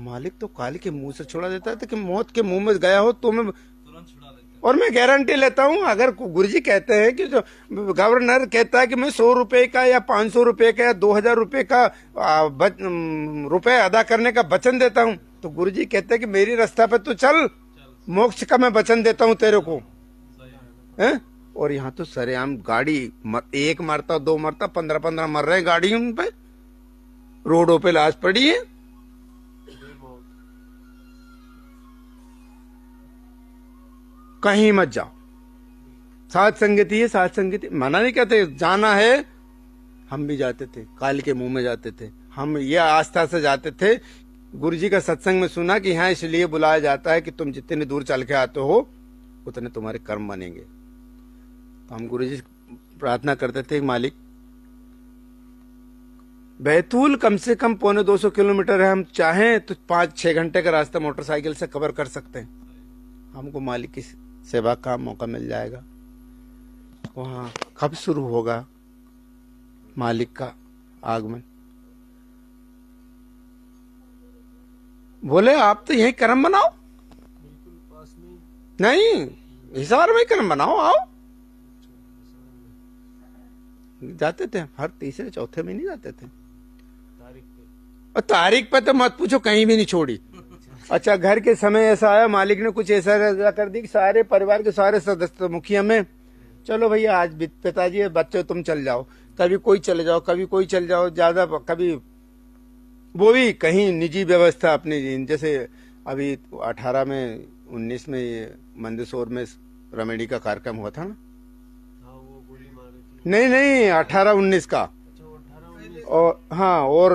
मालिक तो काल के मुंह से छुड़ा देता है कि मौत के मुंह में गया हो तो मैं तुरंत छुड़ा देता। और मैं गारंटी लेता हूं, अगर गुरुजी कहते हैं कि जो गवर्नर कहता है कि मैं 100 रुपए का या 500 रुपए का या 2000 रुपए का रुपए अदा करने का वचन देता हूं, तो गुरुजी कहते हैं कि मेरी रास्ता पे तो चल, मोक्ष का मैं वचन देता हूं तेरे को। है? और यहाँ तो सरेआम गाड़ी एक मरता, 2 मरता, 15-15 मर रहे गाड़ी उन पे, रोडों पे लाश पड़ी है। कहीं मत जाओ, साथ संगति है, साथ संगति मना नहीं कहते, जाना है। हम भी जाते थे, काल के मुंह में जाते थे, हम ये आस्था से जाते थे। गुरुजी का सत्संग में सुना कि यहाँ इसलिए बुलाया जाता है कि तुम जितने दूर चल के आते हो उतने तुम्हारे कर्म बनेंगे। तो हम गुरुजी प्रार्थना करते थे, मालिक बैतूल कम से कम 250 किलोमीटर है, हम चाहें तो 5-6 घंटे का रास्ता मोटरसाइकिल से कवर कर सकते हैं। हमको मालिक की सेवा का मौका मिल जाएगा। वहां कब शुरू होगा मालिक का आगमन? बोले आप तो यही कर्म बनाओ, नहीं हिसार में कर्म बनाओ, आओ। जाते थे हर तीसरे चौथे महीने जाते थे। और तारीख पे तो मत पूछो, कहीं भी नहीं छोड़ी। अच्छा, घर के समय ऐसा आया, मालिक ने कुछ ऐसा रजा कर दी कि सारे परिवार के सारे सदस्य मुखिया में, चलो भैया आज पिताजी बच्चे तुम चल जाओ, कभी कोई चले जाओ, कभी कोई चल जाओ, ज्यादा कभी वो भी कहीं निजी व्यवस्था अपनी, जैसे अभी 18 में 19 में ये मंदसौर में रमेडी का कार्यक्रम हुआ था ना। नहीं 18-19 का। और हाँ, और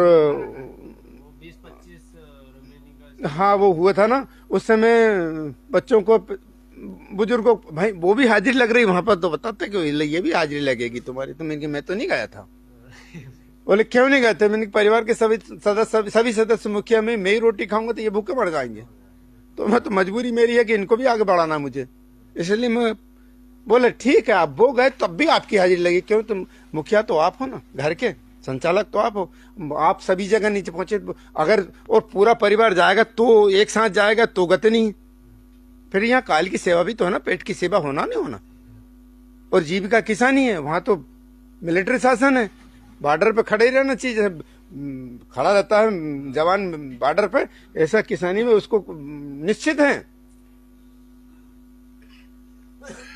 20-25 हाँ वो हुआ था ना, उस समय बच्चों को, बुजुर्गों को, भाई वो भी हाजिरी लग रही वहां पर, तो बताते कि ये भी हाजिरी लगेगी तुम्हारी। तो मैं तो नहीं गया था। बोले क्यों नहीं गए थे? मैंने परिवार के सभी सदस्य मुखिया में मैं ही रोटी खाऊंगा तो ये भूखे मर जाएंगे, तो मैं तो मजबूरी मेरी है कि इनको भी आगे बढ़ाना मुझे, इसलिए मैं। बोले ठीक है, आप वो गए तब भी आपकी हाजिरी लगी, क्यों? तुम मुखिया तो आप हो ना, घर के संचालक तो आप हो, आप सभी जगह नीचे पहुंचे। अगर और पूरा परिवार जाएगा तो एक साथ जाएगा तो गति नहीं। फिर यहाँ काल की सेवा भी तो है ना, पेट की सेवा होना नहीं होना। और जीविका किसानी है, वहां तो मिलिट्री शासन है, बॉर्डर पे खड़े ही रहना चाहिए, खड़ा रहता है जवान बॉर्डर पे, ऐसा किसानी में उसको निश्चित है।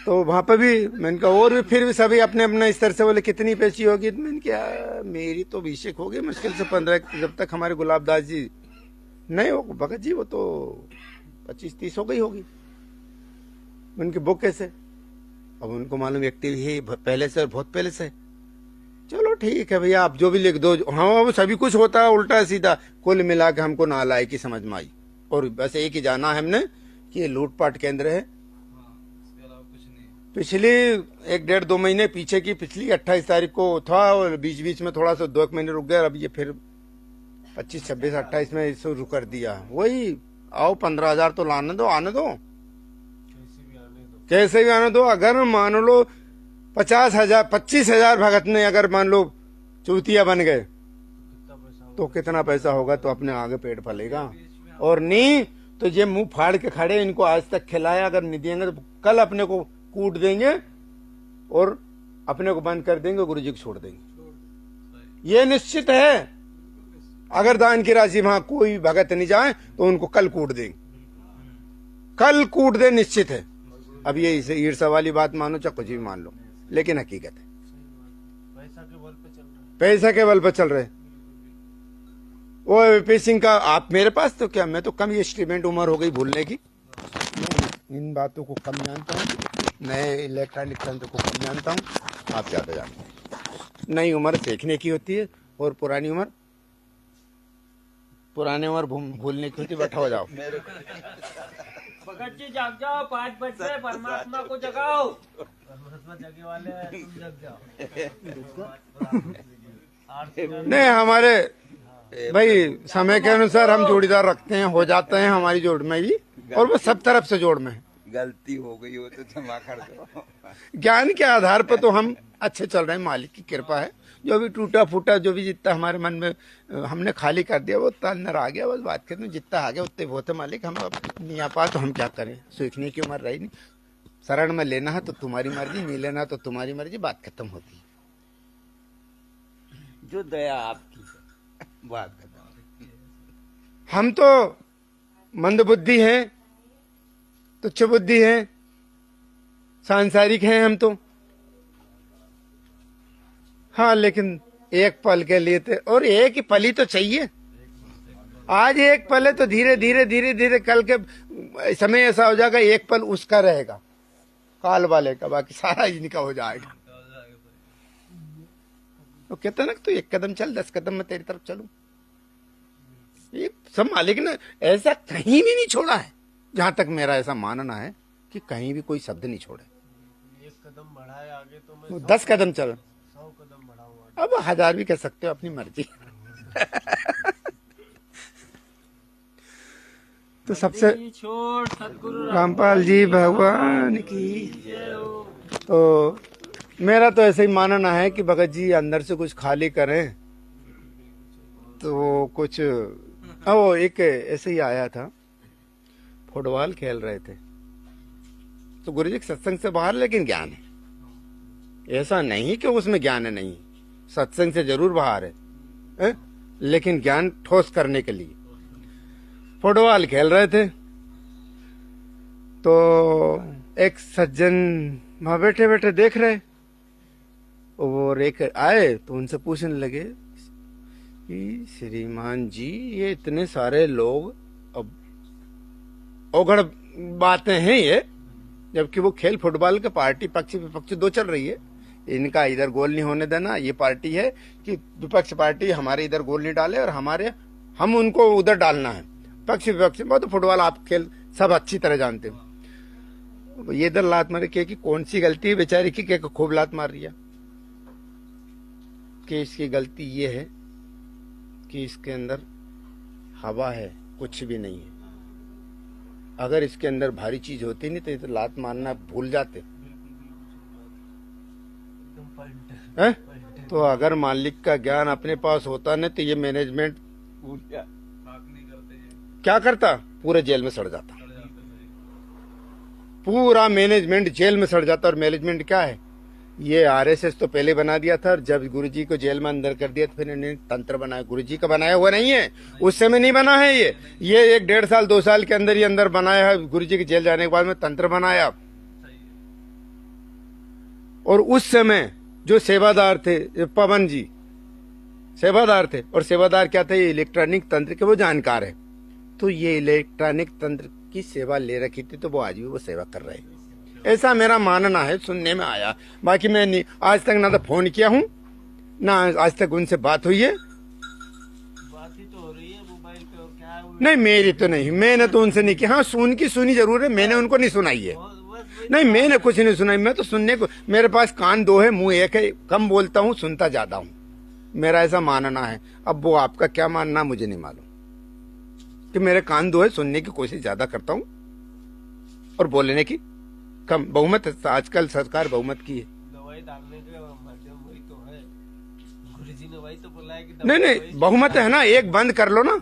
तो वहां पर भी मैंने कहा, और भी फिर भी सभी अपने अपने स्तर से बोले कितनी पैसी होगी? तो मैंने कहा मेरी तो 20 हो गई मुश्किल से 15, जब तक हमारे गुलाबदास जी नहीं हो, भगत जी वो तो 25-30 हो गई होगी। उनकी बुक कैसे? अब उनको मालूम व्यक्ति है पहले से, बहुत पहले से। चलो ठीक है भैया, आप जो भी लिख दो। हाँ वो सभी कुछ होता है उल्टा सीधा, कुल मिला के हमको नालायकी समझ में आई। और बस एक ही जाना है हमने कि ये लूटपाट केंद्र है। पिछली 1-1.5-2 महीने पीछे की, पिछली 28 तारीख को था, और बीच बीच में थोड़ा सा 2 महीने रुक गया। अब ये फिर 25, 26, 28 में शुरू कर दिया। वही आओ 15,000 तो लाने दो, आने दो, कैसे भी आने दो। अगर मान लो 50,000 25,000 भगत ने अगर मान लो चूतिया बन गए तो कितना पैसा होगा? तो अपने आगे पेट फलेगा। और नहीं तो ये मुंह फाड़ के खड़े, इनको आज तक खिलाया, अगर नहीं देंगे तो कल अपने को कूट देंगे और अपने को बंद कर देंगे, गुरुजी को छोड़ देंगे। ये निश्चित है। अगर दान की राशि वहां कोई भगत नहीं जाए तो उनको कल कूट देंगे, कल कूट दे, निश्चित है। अब ये इसे ईर्षा वाली बात मानो चाहे कुछ भी मान लो, लेकिन हकीकत है पैसा के बल पर चल रहे। वो वीपी सिंह का आप मेरे पास तो क्या, मैं तो कम एस्टिमेट उम्र हो गई भूलने की, इन बातों को कम जानता हूँ, नए इलेक्ट्रॉनिक तंत्र को कम जानता हूँ, आप ज्यादा जानते हैं। नई उम्र सीखने की होती है और पुरानी उम्र पुराने उम्र भूलने की होती, बैठा हो जाओ। भगत जी जाग जाओ, 5 बज गए, परमात्मा को जगाओ। परमात्मा जगे वाले हैं, तुम जग जाओ। नहीं, हमारे भाई समय के अनुसार हम जोड़ीदार रखते हैं, हो जाते हैं हमारी जोड़ में ही, और वो सब तरफ से जोड़ में है। गलती हो गई हो तो क्षमा कर दो। ज्ञान के आधार पर तो हम अच्छे चल रहे हैं, मालिक की कृपा है। जो भी टूटा फूटा, जो भी जितना हमारे मन में हमने खाली कर दिया, वो उतना अंदर आ गया, बस बात करते हैं। जितना आ गया उतने बहुत है मालिक, हम अब नहीं आ पा तो हम क्या करें, सीखने की उम्र रही नहीं। शरण में लेना है तो तुम्हारी मर्जी, नहीं लेना तो तुम्हारी मर्जी, बात खत्म होती है। जो दया आपकी है, बात खत्म। हम तो मंद बुद्धि हैं, तुच्छ बुद्धि हैं, सांसारिक हैं हम तो। हाँ, लेकिन एक पल के लिए थे, और एक ही पल ही तो चाहिए। आज एक पल है तो धीरे धीरे धीरे धीरे कल के समय ऐसा हो जाएगा, एक पल उसका रहेगा, काल वाले का, बाकी सारा इनका हो जाएगा। तो कहते ना, तो एक कदम चल, 10 कदम मैं तेरी तरफ चलूं। ये सब मालिक ने ऐसा कहीं भी नहीं छोड़ा है, जहां तक मेरा ऐसा मानना है कि कहीं भी कोई शब्द नहीं छोड़े। 1 कदम बढ़ाए आगे तो मैं 10 कदम चल, 100 कदम बढ़ाऊंगा। अब 1000 भी कह सकते हो, अपनी मर्जी। तो सबसे छोड़ सतगुरु रामपाल जी भगवान की। तो मेरा तो ऐसे ही मानना है कि भगत जी अंदर से कुछ खाली करें तो कुछ। वो एक ऐसे ही आया था, फुटबॉल खेल रहे थे, तो गुरु जी सत्संग से बाहर, लेकिन ज्ञान है। ऐसा नहीं कि उसमें ज्ञान है, नहीं, सत्संग से जरूर बाहर है, लेकिन ज्ञान ठोस करने के लिए फुटबॉल खेल रहे थे। तो एक सज्जन वहां बैठे बैठे देख रहे, और एक आए तो उनसे पूछने लगे कि श्रीमान जी, ये इतने सारे लोग, अब ओघड़ बातें हैं ये, जबकि वो खेल फुटबॉल के पार्टी पक्ष विपक्ष 2 चल रही है। इनका इधर गोल नहीं होने देना, ये पार्टी है कि विपक्ष पार्टी हमारे इधर गोल नहीं डाले और हम उनको उधर डालना है, पक्ष विपक्ष। बहुत फुटबॉल आप खेल सब अच्छी तरह जानते हो। ये इधर लात मारे कि कौन सी गलती है बेचारी की, क्या खूब लात मार रही है कि इसकी गलती ये है कि इसके अंदर हवा है, कुछ भी नहीं है। अगर इसके अंदर भारी चीज होती नहीं तो ये तो लात मारना भूल जाते हैं। तो अगर मालिक का ज्ञान अपने पास होता नहीं तो ये मैनेजमेंट क्या करता, पूरे जेल में सड़ जाता, पूरा मैनेजमेंट जेल में सड़ जाता। और मैनेजमेंट क्या है, ये आरएसएस तो पहले बना दिया था, जब गुरुजी को जेल में अंदर कर दिया तो फिर इन्होंने तंत्र बनाया। गुरुजी का बनाया हुआ नहीं है, उस समय नहीं बना है ये 1.5 साल 2 साल के अंदर ही अंदर बनाया है। गुरुजी के जेल जाने के बाद में तंत्र बनाया। और उस समय जो सेवादार थे, पवन जी सेवादार थे, और सेवादार क्या थे, ये इलेक्ट्रॉनिक तंत्र के वो जानकार है। तो ये इलेक्ट्रॉनिक तंत्र की सेवा ले रखी थी, तो वो आज भी वो सेवा कर रहे हैं। ऐसा मेरा मानना है, सुनने में आया। बाकी मैं नहीं, आज तक ना तो फोन किया हूँ, ना आज तक उनसे बात हुई है। बात ही तो हो रही है मोबाइल पे, और क्या है नहीं, मेरी तो नहीं, मैंने तो उनसे नहीं किया। हाँ, सुनी जरूर है, मैंने उनको नहीं सुनाई है। नहीं, मैंने कुछ नहीं सुनाई। मैं तो सुनने को, मेरे पास कान 2 है, मुंह 1 है, कम बोलता हूँ, सुनता ज्यादा हूँ, मेरा ऐसा मानना है। अब वो आपका क्या मानना मुझे नहीं मालूम, कि मेरे कान 2 है, सुनने की कोशिश ज्यादा करता हूँ और बोलने की कम। बहुमत आजकल सरकार बहुमत की है। दवाई डालने के माध्यम वही तो है, गुरुजी ने वही तो बोला है कि नहीं, बहुमत है ना। एक बंद कर लो ना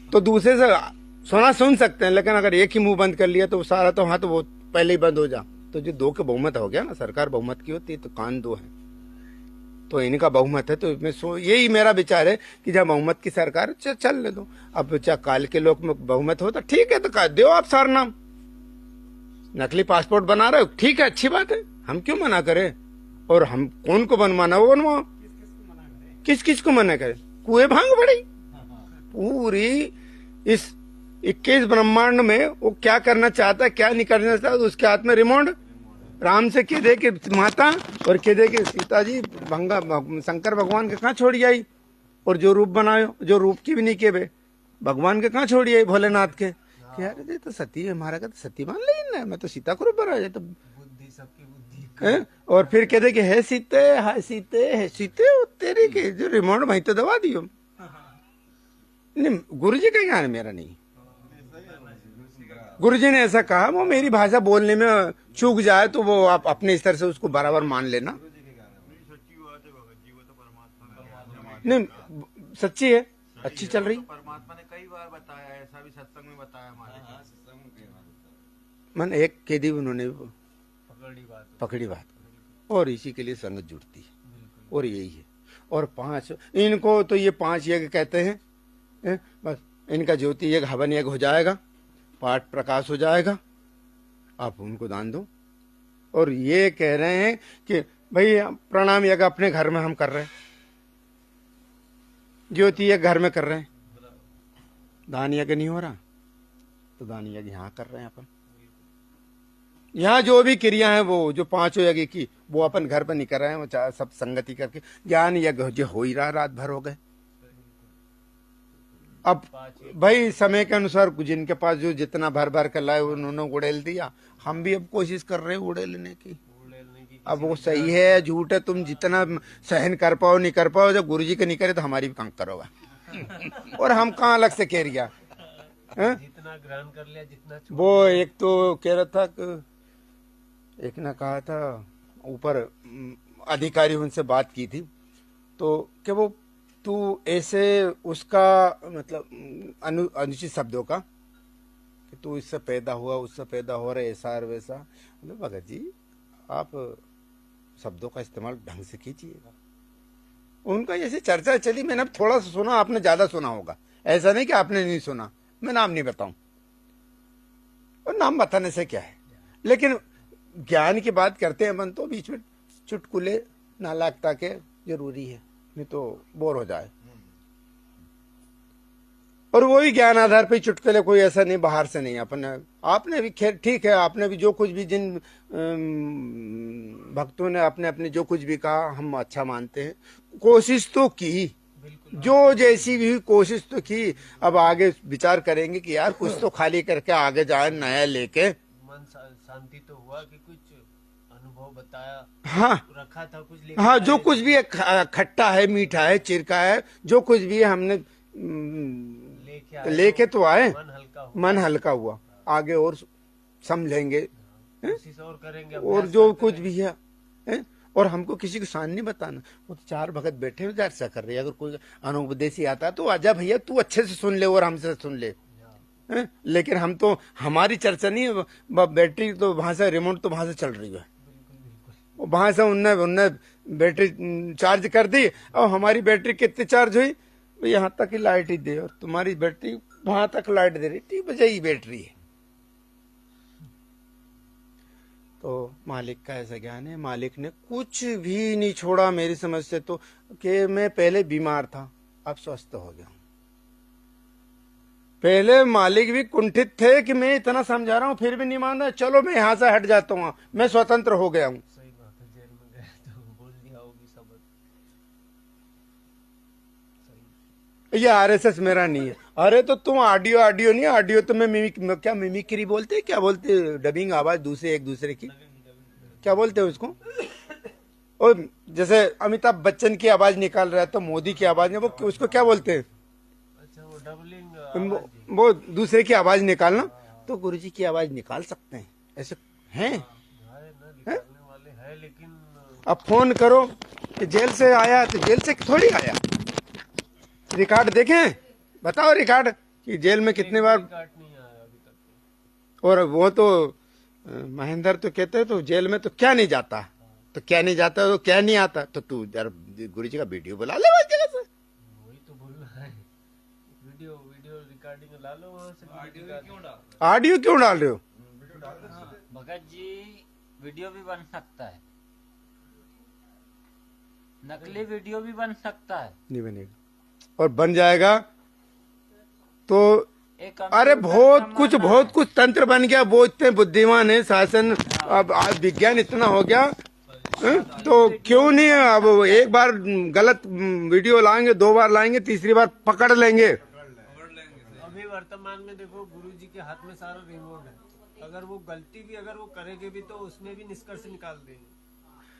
तो दूसरे से सुन सकते हैं, लेकिन अगर एक ही मुंह बंद कर लिया तो सारा तो, हाँ, तो वो पहले ही बंद हो जा। तो जो 2 के बहुमत हो गया ना, सरकार बहुमत की होती है, तो कान 2 है, तो इनका बहुमत है। तो यही मेरा विचार है कि जब बहुमत की सरकार चल ले दो। अब चाहे काल के लोग में बहुमत हो तो ठीक है, तो दो आप सार नाम। नकली पासपोर्ट बना रहे हो, ठीक है, अच्छी बात है, हम क्यों मना करें। और हम कौन को बनवाना वो बनवाओ, किस को मना करें। कुएं भांग पड़ी पूरी इस 21 ब्रह्मांड में। वो क्या करना चाहता है, क्या नहीं करना चाहता, उसके हाथ में रिमोट। राम से कह दे कि माता, और कह दे कि सीता जी शंकर भगवान के कहाँ छोड़ी आई, और जो रूप बनायो, जो रूप की भी नहीं के बे, भगवान के कहाँ छोड़िए भोलेनाथ के कि यार ये तो सती है, हमारा का तो सती मान लेना, मैं तो सीता को बना जाए तो बुद्धि सबकी बुद्धि हैं? और फिर कहते कि है सीते, हाय सीते, है सीते, वो तेरी के जो रिमोट वहीं तो दबा दियो। नहीं, गुरु जी का ज्ञान मेरा नहीं। गुरु जी ने ऐसा कहा, वो मेरी भाषा बोलने में चूक जाए तो वो आप अपने स्तर से उसको बराबर मान लेना। नहीं, सच्ची है, अच्छी चल रही। परमात्मा ने कई बार बताया, ऐसा भी सत्संग में बताया हमारे। मन एक के दी उन्होंने पकड़ी बात, और इसी के लिए संगत जुड़ती है, और यही है। और 5 इनको तो ये 5 यज्ञ कहते हैं, बस इनका ज्योति यज्ञ हवन यज्ञ हो जाएगा, पाठ प्रकाश हो जाएगा, आप उनको दान दो। और ये कह रहे हैं कि भाई प्रणाम यज्ञ अपने घर में हम कर रहे हैं, ज्योति यज्ञ घर में कर रहे हैं, दान यज्ञ नहीं हो रहा, तो दान यज्ञ यहाँ कर रहे हैं अपन। यहाँ जो भी क्रिया है वो जो 5 यज्ञ की वो अपन घर पर नहीं कर रहे हैं, वो सब संगति करके ज्ञान यज्ञ जो हो ही रहा, रात भर हो गए। अब भाई समय के अनुसार जिनके पास जो जितना भर भर कर लाए उन्होंने उड़ेल दिया, हम भी अब कोशिश कर रहे हैं उड़ेलने की। अब वो सही है झूठ है, तुम जितना सहन कर पाओ नहीं कर पाओ, जब गुरुजी के नहीं करे तो हमारी भी कहाँ करोगा। और हम कहाँ अलग से कह रिया, जितना ग्रहण कर लिया, जितना वो एक तो कह रहा था कि एक ने कहा था ऊपर अधिकारी उनसे बात की थी, तो कि वो तू ऐसे उसका मतलब अनुचित शब्दों का कि तू इससे पैदा हुआ, उससे पैदा हो रहा है, ऐसा और वैसा। मतलब भगत जी आप शब्दों का इस्तेमाल ढंग से कीजिएगा। उनका ऐसे चर्चा चली, मैंने अब थोड़ा सा सुना, आपने ज्यादा सुना होगा, ऐसा नहीं कि आपने नहीं सुना। मैं नाम नहीं बताऊं, और नाम बताने से क्या है, लेकिन ज्ञान की बात करते हैं अपन तो बीच में चुटकुले नालायकता के जरूरी है, नहीं तो बोर हो जाए। और वो भी ज्ञान आधार पे चुटकुले, कोई ऐसा नहीं बाहर से नहीं। अपन आपने भी खैर ठीक है, आपने भी जो कुछ भी जिन भक्तों ने अपने अपने जो कुछ भी कहा हम अच्छा मानते हैं, कोशिश तो की, जो जैसी भी कोशिश तो की। अब आगे विचार करेंगे कि यार कुछ तो खाली करके आगे जाए नया लेके। मन शांति तो हुआ कि कुछ अनुभव बताया, हाँ रखा था कुछ, हाँ, जो कुछ भी है खट्टा है, मीठा है, चिरका है, जो कुछ भी है हमने लेके तो आए, मन हल्का हुआ। आगे और समझेंगे, कोशिश और करेंगे, और जो कुछ भी है। और हमको किसी को शान नहीं बताना। वो तो 4 भगत बैठे हुए चर्चा कर रहे हैं, अगर कोई अनुपदेशी आता तो आजा भैया तू अच्छे से सुन ले और हमसे सुन ले। लेकिन हम तो, हमारी चर्चा नहीं है, बैटरी तो वहां से, रिमोट तो वहां से चल रही है, वहां से उनने बैटरी चार्ज कर दी, और हमारी बैटरी कितनी चार्ज हुई, यहाँ तक ही लाइट ही दे, और तुम्हारी बैटरी वहां तक लाइट दे रही, ठीक बजे ही बैटरी है। तो मालिक का ऐसा ज्ञान है, मालिक ने कुछ भी नहीं छोड़ा मेरी समझ से तो, कि मैं पहले बीमार था अब स्वस्थ हो गया हूं। पहले मालिक भी कुंठित थे कि मैं इतना समझा रहा हूं फिर भी नहीं मान रहा, चलो मैं यहां से हट जाता हूं, मैं स्वतंत्र हो गया हूं। सही बात है, जेल में गए तो बोल दिया होगी शब्द। ये आरएसएस मेरा नहीं है। अरे तो तुम ऑडियो नहीं, ऑडियो तो मैं क्या मिमिक्री बोलते, क्या बोलते, डबिंग आवाज दूसरे एक दूसरे की, क्या बोलते हैं उसको। और जैसे अमिताभ बच्चन की आवाज निकाल रहा है तो मोदी की आवाज में वो उसको क्या बोलते हैं, अच्छा वो डबलिंग, वो दूसरे की आवाज निकालना। तो गुरुजी की आवाज निकाल सकते हैं, ऐसे हैं निकालने वाले हैं, लेकिन अब फोन करो कि जेल से आया, तो जेल से थोड़ी आया, रिकॉर्ड देखें, बताओ रिकॉर्ड कि जेल में कितने बार। काट नहीं आया अभी तक। और वो तो महेंद्र तो कहते हैं तो जेल में तो क्या नहीं जाता, तो क्या नहीं जाता, तो क्या नहीं आता, तो तू यार गुरुजी का वीडियो बुला ले वही जगह से। वही तो बोलना है, वीडियो रिकॉर्डिंग ला लो वहां से। ऑडियो क्यों डाल रहे हो। भगत जी वीडियो भी बन सकता है, नकली वीडियो भी बन सकता है। नहीं बनेगा, और बन जाएगा तो एक अरे बहुत कुछ तंत्र बन गया, वो इतने बुद्धिमान है शासन, अब आज विज्ञान इतना हो गया। तो क्यों नहीं, अब एक बार गलत वीडियो लाएंगे, 2 बार लाएंगे, तीसरी बार पकड़ लेंगे। वर्तमान में देखो गुरुजी के हाथ में सारा रिमोट है। अगर वो गलती भी अगर वो करेंगे भी तो उसमें भी निष्कर्ष निकाल देंगे।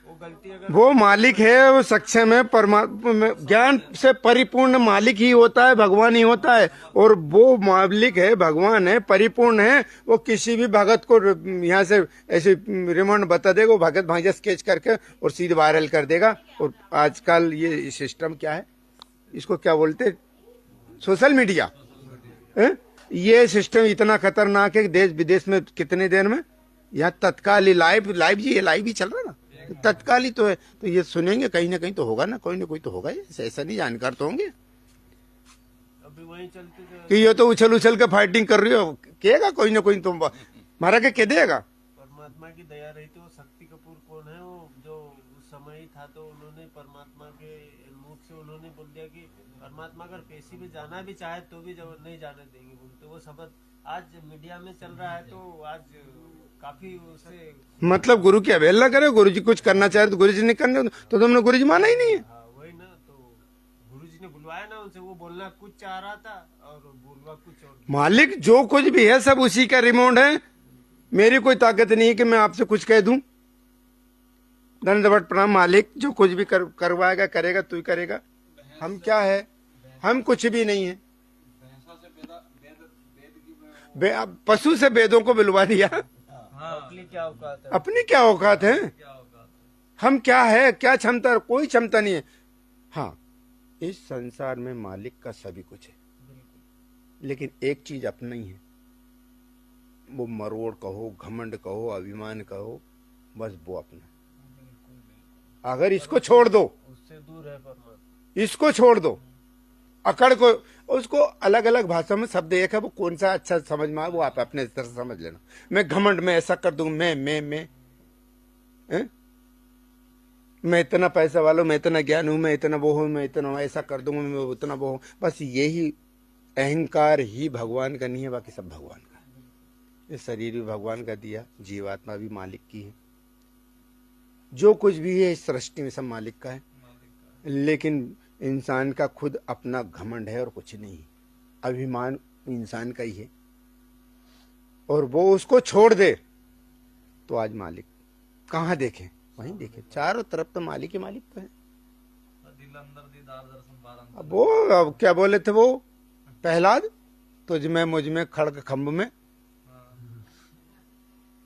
वो गलती अगर वो मालिक है, वो सक्षम है, परमात्मा में ज्ञान से परिपूर्ण मालिक ही होता है, भगवान ही होता है। और वो मालिक है, भगवान है, परिपूर्ण है। वो किसी भी भगत को यहाँ से ऐसे रिमांड बता देगा, वो भगत भांजा स्केच करके और सीधे वायरल कर देगा। और आजकल ये सिस्टम क्या है, इसको क्या बोलते, सोशल मीडिया है? ये सिस्टम इतना खतरनाक है कि देश विदेश में कितने देर में यहाँ तत्काल लाइव जी, ये लाइव ही चल रहा है ना, तत्काल ही तो है। तो ये सुनेंगे कहीं ना कहीं तो होगा ना, कोई ना कोई तो होगा। ऐसा नहीं, जानकार तो होंगे अभी वहीं चलते थे। कि ये तो उछल उछल के फाइटिंग कर रही हो, कहेगा कोई ना कोई तो मारा के कह देगा। परमात्मा की दया रही थी। वो शक्ति कपूर कौन है, वो जो उस समय ही था, तो उन्होंने परमात्मा के मुख से उन्होंने बोल दिया कि परमात्मा अगर पेशी में जाना भी चाहे तो भी जब नहीं जाने देंगे बोलते। वो शब्द आज मीडिया में चल रहा है, तो आज काफी उसे मतलब गुरु की अवहेलना करे, गुरु जी कुछ करना चाहे तो गुरु जी नहीं करने, तो तुमने गुरु जी माना ही नहीं है। हाँ वही ना, तो गुरुजी ने बुलवाया ना उनसे, वो बोलना कुछ चाह रहा था और बोलवा कुछ और। मालिक जो कुछ भी है सब उसी का रिमोट है। मेरी कोई ताकत नहीं है कि मैं आपसे कुछ कह दूं। दंडवत प्रणाम। मालिक जो कुछ भी करवाएगा करेगा, तू ही करेगा। हम क्या है, हम कुछ भी नहीं है। पशु से वेदों को बुलवा दिया। अपनी क्या औकात है, अपनी क्या औकात है, हम क्या है, क्या क्षमता, कोई क्षमता नहीं है। हाँ, इस संसार में मालिक का सभी कुछ है, लेकिन एक चीज अपना ही है। वो मरोड़ कहो, घमंड कहो, अभिमान कहो, बस वो अपना। अगर इसको छोड़ दो, उससे दूर है परमात्मा। इसको छोड़ दो, अकड़ को, उसको अलग अलग भाषा में शब्द एक है, वो कौन सा अच्छा समझ में आए वो आप अपने तरह से समझ लेना। मैं घमंड में ऐसा कर दूं, मैं इतना पैसा वाला हूं, मैं इतना ज्ञान हूं, मैं इतना वो हूं, मैं इतना ऐसा कर दूंगा, मैं उतना वो हूं। बस यही अहंकार ही भगवान का नहीं है, बाकी सब भगवान का है। ये शरीर भी भगवान का दिया, जीवात्मा भी मालिक की है, जो कुछ भी है इस सृष्टि में सब मालिक का है। लेकिन इंसान का खुद अपना घमंड है और कुछ नहीं। अभिमान इंसान का ही है, और वो उसको छोड़ दे तो आज मालिक कहाँ देखे, वहीं देखे, चारों तरफ तो मालिक ही मालिक तो है। अब वो अब क्या बोले थे वो प्रहलाद, तुझ में मुझ में खड़ग खम्भ में,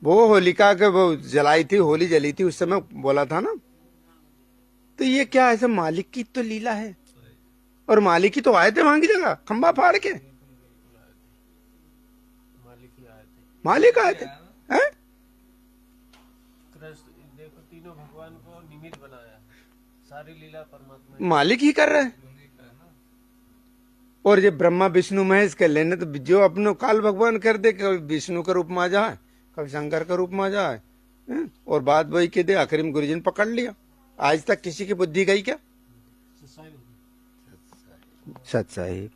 वो होलिका के वो जलाई थी, होली जली थी, उस समय बोला था ना। तो ये क्या ऐसे मालिक की तो लीला है, और मालिक ही तो आए थे वहां की जगह खंबा फाड़ के, मालिक आए थे हैं? कृष्ण देखो तीनों भगवान को निमित्त बनाया, सारी लीला परमात्मा मालिक ही कर रहे हैं। और ये ब्रह्मा विष्णु महेश कर लेने, तो जो अपने काल भगवान कर दे, कभी विष्णु के रूप में आ जाए, कभी शंकर के रूप में आ जाए, और बात वही के दे, आखिर में गुरुजी ने पकड़ लिया। आज तक किसी की बुद्धि गई क्या? सच साहिब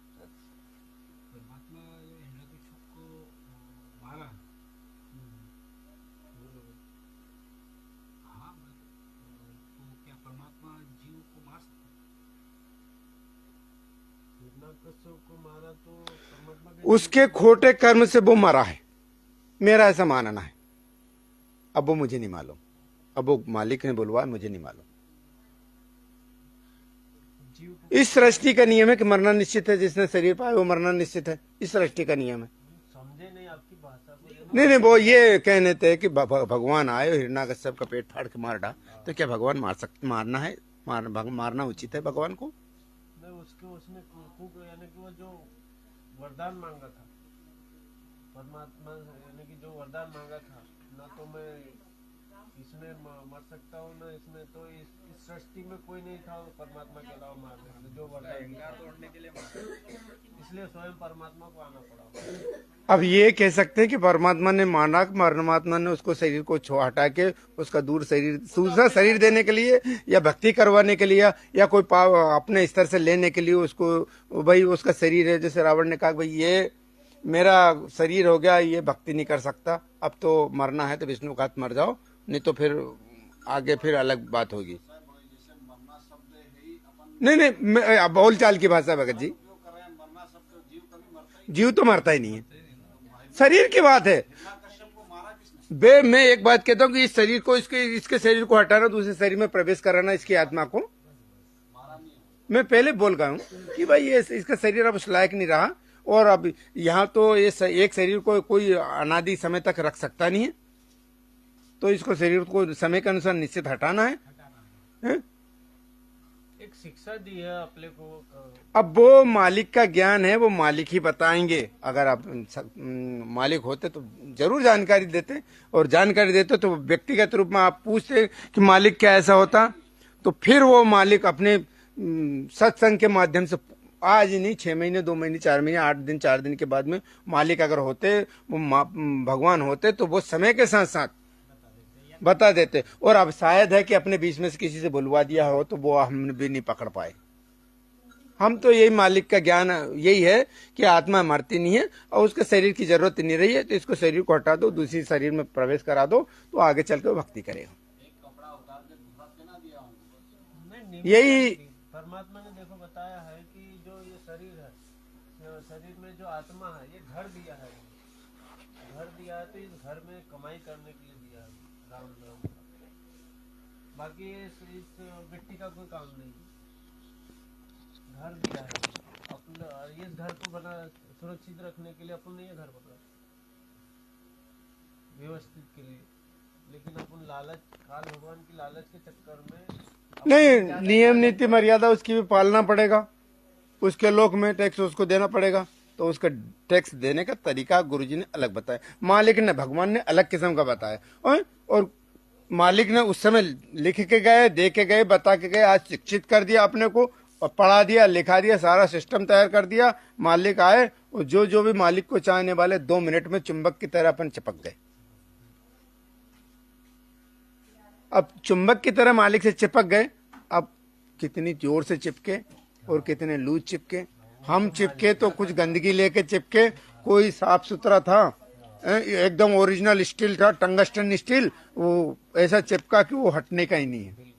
को मारा तो परमात्मा के उसके खोटे कर्म से वो मरा है, मेरा ऐसा मानना है। अब वो मुझे नहीं मालूम, अब वो मालिक ने बुलवाया, मुझे नहीं मालूम। इस सृष्टि का नियम है कि मरना निश्चित है, जिसने शरीर पाया वो मरना निश्चित है, इस सृष्टि का नियम है। समझे नहीं आपकी भाषा को। नहीं वो ये कहने थे कि भगवान आए हिरण्यकश्यप का पेट फाड़ के मार डाला, तो क्या भगवान मारना है, मारना उचित है भगवान को? नहीं, उसने यानी कि वो जो वरदान मांगा था परमात्मा, यानी कि जो वरदान मांगा था ना, तो मैं इसमें मर सकता हूँ ना इसमें, तो इस सृष्टि में कोई नहीं था परमात्मा के अलावा मारने, जो वरदान तोड़ने के लिए इसलिए स्वयं परमात्मा को आना पड़ा। अब ये कह सकते हैं कि परमात्मा ने माना, परमात्मा ने उसको शरीर को हटा के उसका दूसरा शरीर देने के लिए, या भक्ति करवाने के लिए, या कोई अपने स्तर से लेने के लिए उसको, भाई उसका शरीर है। जैसे रावण ने कहा भाई ये मेरा शरीर हो गया, ये भक्ति नहीं कर सकता, अब तो मरना है तो विष्णु का मर जाओ, नहीं तो फिर आगे फिर अलग बात होगी। नहीं बोल चाल की भाषा भगत जी, जीव तो मरता ही नहीं है, शरीर की बात है। मैं एक बात कहता हूँ कि इस शरीर को इसके शरीर को हटाना, दूसरे शरीर में प्रवेश कराना इसकी आत्मा को, मैं पहले बोल गया हूँ कि भाई ये इसका शरीर अब उस लायक नहीं रहा, और अब यहाँ तो ये एक शरीर को कोई अनादि समय तक रख सकता नहीं है, तो इसको शरीर को समय के अनुसार निश्चित हटाना है? एक शिक्षा दी है अपने को। अब वो मालिक का ज्ञान है, वो मालिक ही बताएंगे। अगर आप मालिक होते तो जरूर जानकारी देते, और जानकारी देते तो व्यक्तिगत रूप में आप पूछते कि मालिक क्या ऐसा होता, तो फिर वो मालिक अपने सत्संग के माध्यम से, आज ही नहीं 6 महीने 2 महीने 4 महीने 8 दिन 4 दिन के बाद में मालिक अगर होते, वो भगवान होते, तो वो समय के साथ साथ बता देते। और अब शायद है कि अपने बीच में से किसी से बुलवा दिया हो तो वो हम भी नहीं पकड़ पाए। हम तो यही मालिक का ज्ञान यही है कि आत्मा मरती नहीं है और उसके शरीर की जरूरत नहीं रही है, तो इसको शरीर को हटा दो, दूसरी शरीर में प्रवेश करा दो, तो आगे चल के भक्ति करेगा। यही परमात्मा ने देखो बताया है कि जो ये शरीर है, शरीर में जो आत्मा है, ये घर दिया है, तो इस घर में कमाई करने के लिए दिया है राम नाम। बाकी इस मिट्टी का कोई काम नहीं, घर दिया है अपना, इस घर को बना सुरक्षित रखने के लिए अपन ने ये घर बना व्यवस्थित के लिए। लेकिन अपन लालच, काल भगवान की लालच के चक्कर में नहीं, नियम नीति मर्यादा उसकी भी पालना पड़ेगा, उसके लोक में टैक्स उसको देना पड़ेगा, तो उसका टैक्स देने का तरीका गुरुजी ने अलग बताया, मालिक ने, भगवान ने अलग किस्म का बताया। और मालिक ने उस समय लिख के गए, दे के गए, बता के गए, आज शिक्षित कर दिया अपने को, और पढ़ा दिया, लिखा दिया, सारा सिस्टम तैयार कर दिया। मालिक आए और जो भी मालिक को चाहने वाले 2 मिनट में चुंबक की तरह अपन चिपक गए। अब चुंबक की तरह मालिक से चिपक गए, अब कितनी जोर से चिपके और कितने लूज चिपके। हम चिपके तो कुछ गंदगी लेके चिपके, कोई साफ सुथरा था, एकदम ओरिजिनल स्टील था, टंगस्टन स्टील, वो ऐसा चिपका कि वो हटने का ही नहीं है।